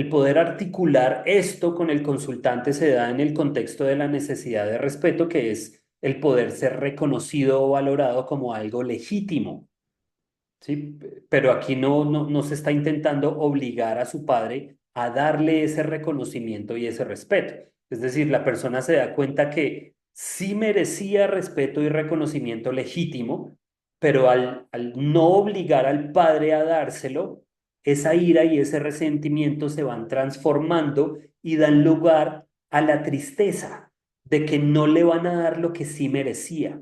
poder articular esto con el consultante se da en el contexto de la necesidad de respeto, que es el poder ser reconocido o valorado como algo legítimo. ¿Sí? Pero aquí no se está intentando obligar a su padre a darle ese reconocimiento y ese respeto. Es decir, la persona se da cuenta que sí merecía respeto y reconocimiento legítimo, pero al no obligar al padre a dárselo, esa ira y ese resentimiento se van transformando y dan lugar a la tristeza de que no le van a dar lo que sí merecía.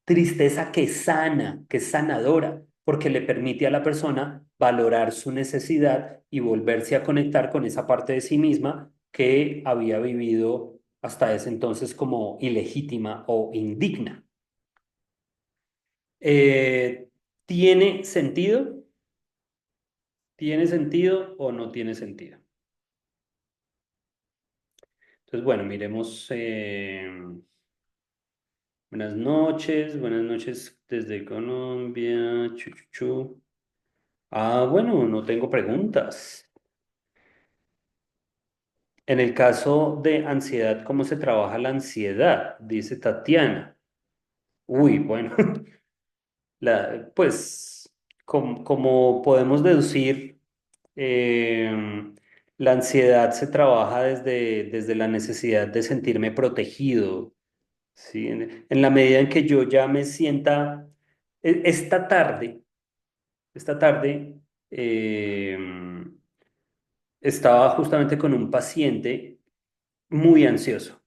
Tristeza que sana, que es sanadora, porque le permite a la persona valorar su necesidad y volverse a conectar con esa parte de sí misma que había vivido hasta ese entonces como ilegítima o indigna. Eh, ¿Tiene sentido? ¿Tiene sentido o no tiene sentido? Entonces, bueno, miremos. Buenas noches desde Colombia. Chu, chu, chu. Ah, bueno, no tengo preguntas. En el caso de ansiedad, ¿cómo se trabaja la ansiedad? Dice Tatiana. Uy, bueno, pues como podemos deducir, la ansiedad se trabaja desde la necesidad de sentirme protegido, ¿sí? En la medida en que yo ya me sienta, esta tarde, estaba justamente con un paciente muy ansioso,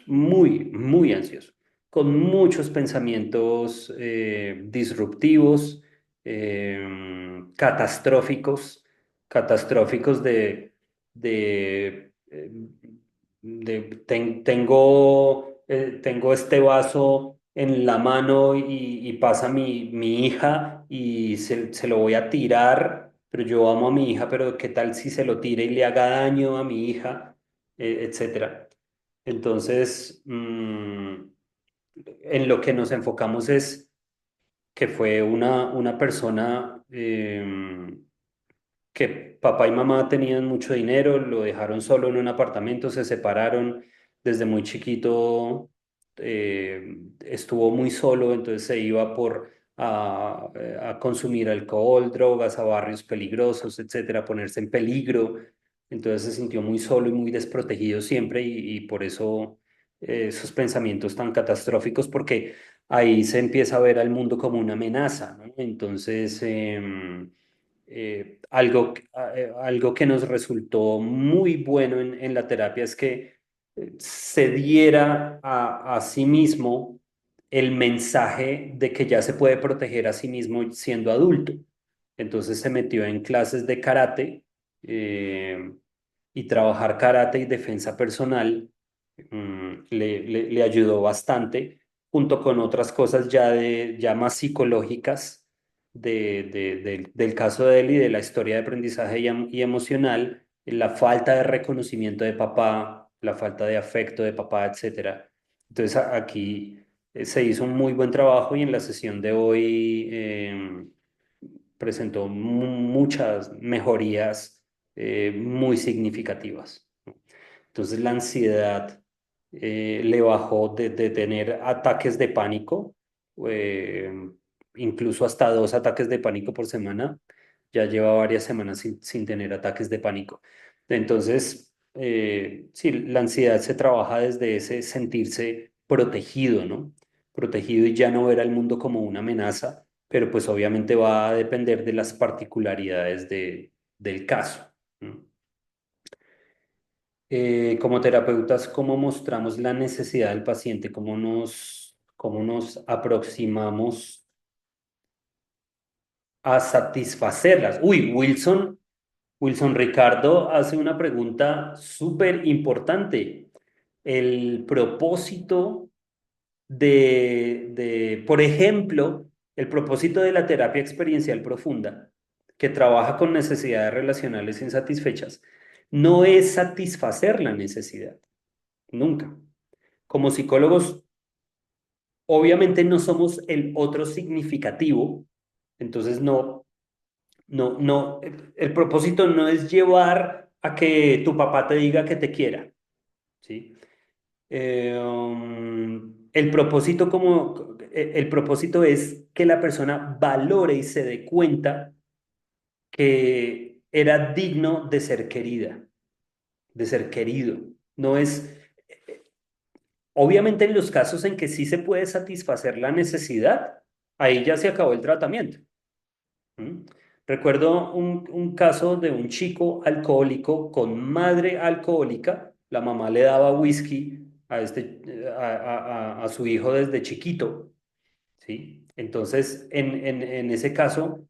muy ansioso, con muchos pensamientos disruptivos, catastróficos, catastróficos tengo este vaso en la mano y pasa mi hija y se lo voy a tirar, pero yo amo a mi hija, pero ¿qué tal si se lo tire y le haga daño a mi hija? Etcétera. Entonces, en lo que nos enfocamos es que fue una persona que papá y mamá tenían mucho dinero, lo dejaron solo en un apartamento, se separaron desde muy chiquito, estuvo muy solo, entonces se iba a consumir alcohol, drogas, a barrios peligrosos, etcétera, a ponerse en peligro. Entonces se sintió muy solo y muy desprotegido siempre y por eso esos pensamientos tan catastróficos, porque ahí se empieza a ver al mundo como una amenaza, ¿no? Entonces, algo que nos resultó muy bueno en la terapia es que se diera a sí mismo el mensaje de que ya se puede proteger a sí mismo siendo adulto. Entonces se metió en clases de karate eh, y trabajar karate y defensa personal le ayudó bastante, junto con otras cosas ya más psicológicas del caso de él y de la historia de aprendizaje y emocional, la falta de reconocimiento de papá, la falta de afecto de papá, etcétera. Entonces aquí se hizo un muy buen trabajo y en la sesión de hoy presentó muchas mejorías muy significativas. Entonces la ansiedad le bajó de tener ataques de pánico, eh, incluso hasta 2 ataques de pánico por semana. Ya lleva varias semanas sin tener ataques de pánico. Entonces, sí, la ansiedad se trabaja desde ese sentirse protegido, ¿no? Protegido y ya no ver al mundo como una amenaza, pero pues obviamente va a depender de las particularidades del caso, ¿no? Como terapeutas, ¿cómo mostramos la necesidad del paciente? Cómo nos aproximamos a satisfacerlas? Uy, Wilson Ricardo hace una pregunta súper importante. El propósito por ejemplo, el propósito de la terapia experiencial profunda, que trabaja con necesidades relacionales insatisfechas, no es satisfacer la necesidad, nunca. Como psicólogos, obviamente no somos el otro significativo, entonces el propósito no es llevar a que tu papá te diga que te quiera, ¿sí? El propósito es que la persona valore y se dé cuenta que era digno de ser querida, de ser querido. No es, obviamente en los casos en que sí se puede satisfacer la necesidad, ahí ya se acabó el tratamiento. ¿Mm? Recuerdo un caso de un chico alcohólico con madre alcohólica. La mamá le daba whisky a su hijo desde chiquito, ¿sí? Entonces, en ese caso,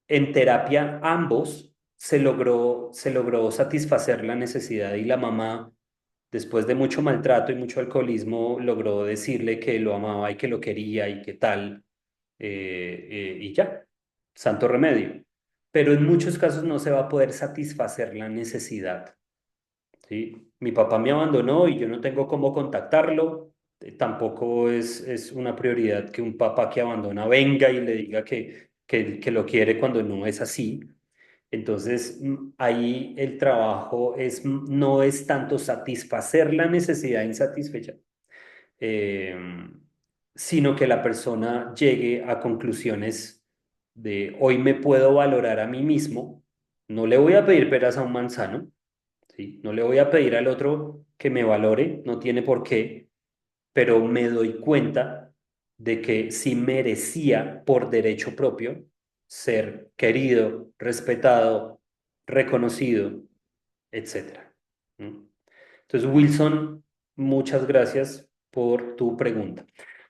en terapia ambos se logró satisfacer la necesidad y la mamá, después de mucho maltrato y mucho alcoholismo, logró decirle que lo amaba y que lo quería y que tal, y ya, santo remedio. Pero en muchos casos no se va a poder satisfacer la necesidad, ¿sí? Mi papá me abandonó y yo no tengo cómo contactarlo. Tampoco es una prioridad que un papá que abandona venga y le diga que lo quiere cuando no es así. Entonces, ahí el trabajo no es tanto satisfacer la necesidad insatisfecha, eh, sino que la persona llegue a conclusiones de hoy me puedo valorar a mí mismo, no le voy a pedir peras a un manzano, ¿sí? No le voy a pedir al otro que me valore, no tiene por qué, pero me doy cuenta de que sí merecía por derecho propio ser querido, respetado, reconocido, etcétera. ¿Mm? Entonces, Wilson, muchas gracias por tu pregunta.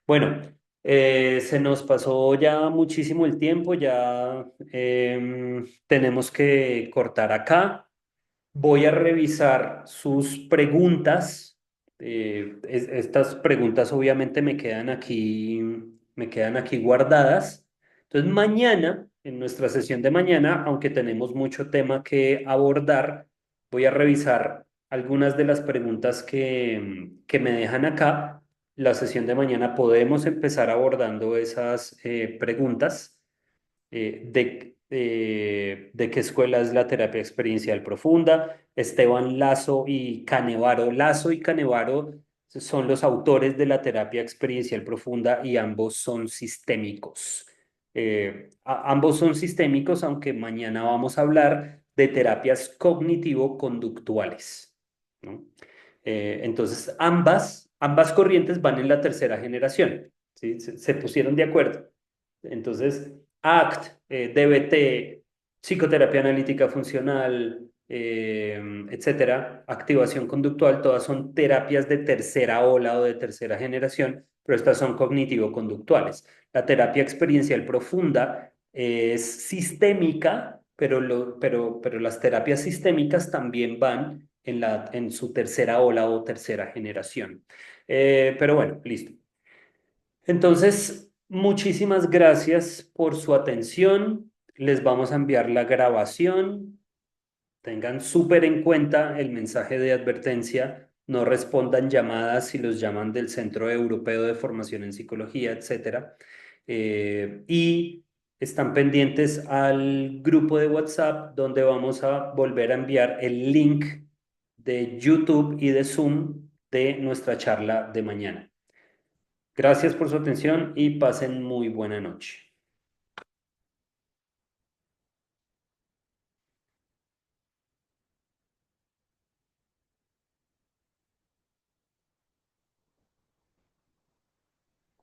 Bueno, se nos pasó ya muchísimo el tiempo, ya tenemos que cortar acá. Voy a revisar sus preguntas. Estas preguntas obviamente me quedan aquí guardadas. Entonces, mañana, en nuestra sesión de mañana, aunque tenemos mucho tema que abordar, voy a revisar algunas de las preguntas que me dejan acá. La sesión de mañana podemos empezar abordando esas preguntas, de qué escuela es la terapia experiencial profunda. Esteban Lazo y Canevaro. Lazo y Canevaro son los autores de la terapia experiencial profunda y ambos son sistémicos. Ambos son sistémicos, aunque mañana vamos a hablar de terapias cognitivo-conductuales, ¿no? Entonces, ambas corrientes van en la tercera generación, ¿sí? Se pusieron de acuerdo. Entonces, ACT, DBT, psicoterapia analítica funcional, etcétera, activación conductual, todas son terapias de tercera ola o de tercera generación, pero estas son cognitivo-conductuales. La terapia experiencial profunda es sistémica, pero las terapias sistémicas también van en su tercera ola o tercera generación. Pero bueno, listo. Entonces, muchísimas gracias por su atención. Les vamos a enviar la grabación. Tengan súper en cuenta el mensaje de advertencia. No respondan llamadas si los llaman del Centro Europeo de Formación en Psicología, etcétera. Y están pendientes al grupo de WhatsApp donde vamos a volver a enviar el link de YouTube y de Zoom de nuestra charla de mañana. Gracias por su atención y pasen muy buena noche.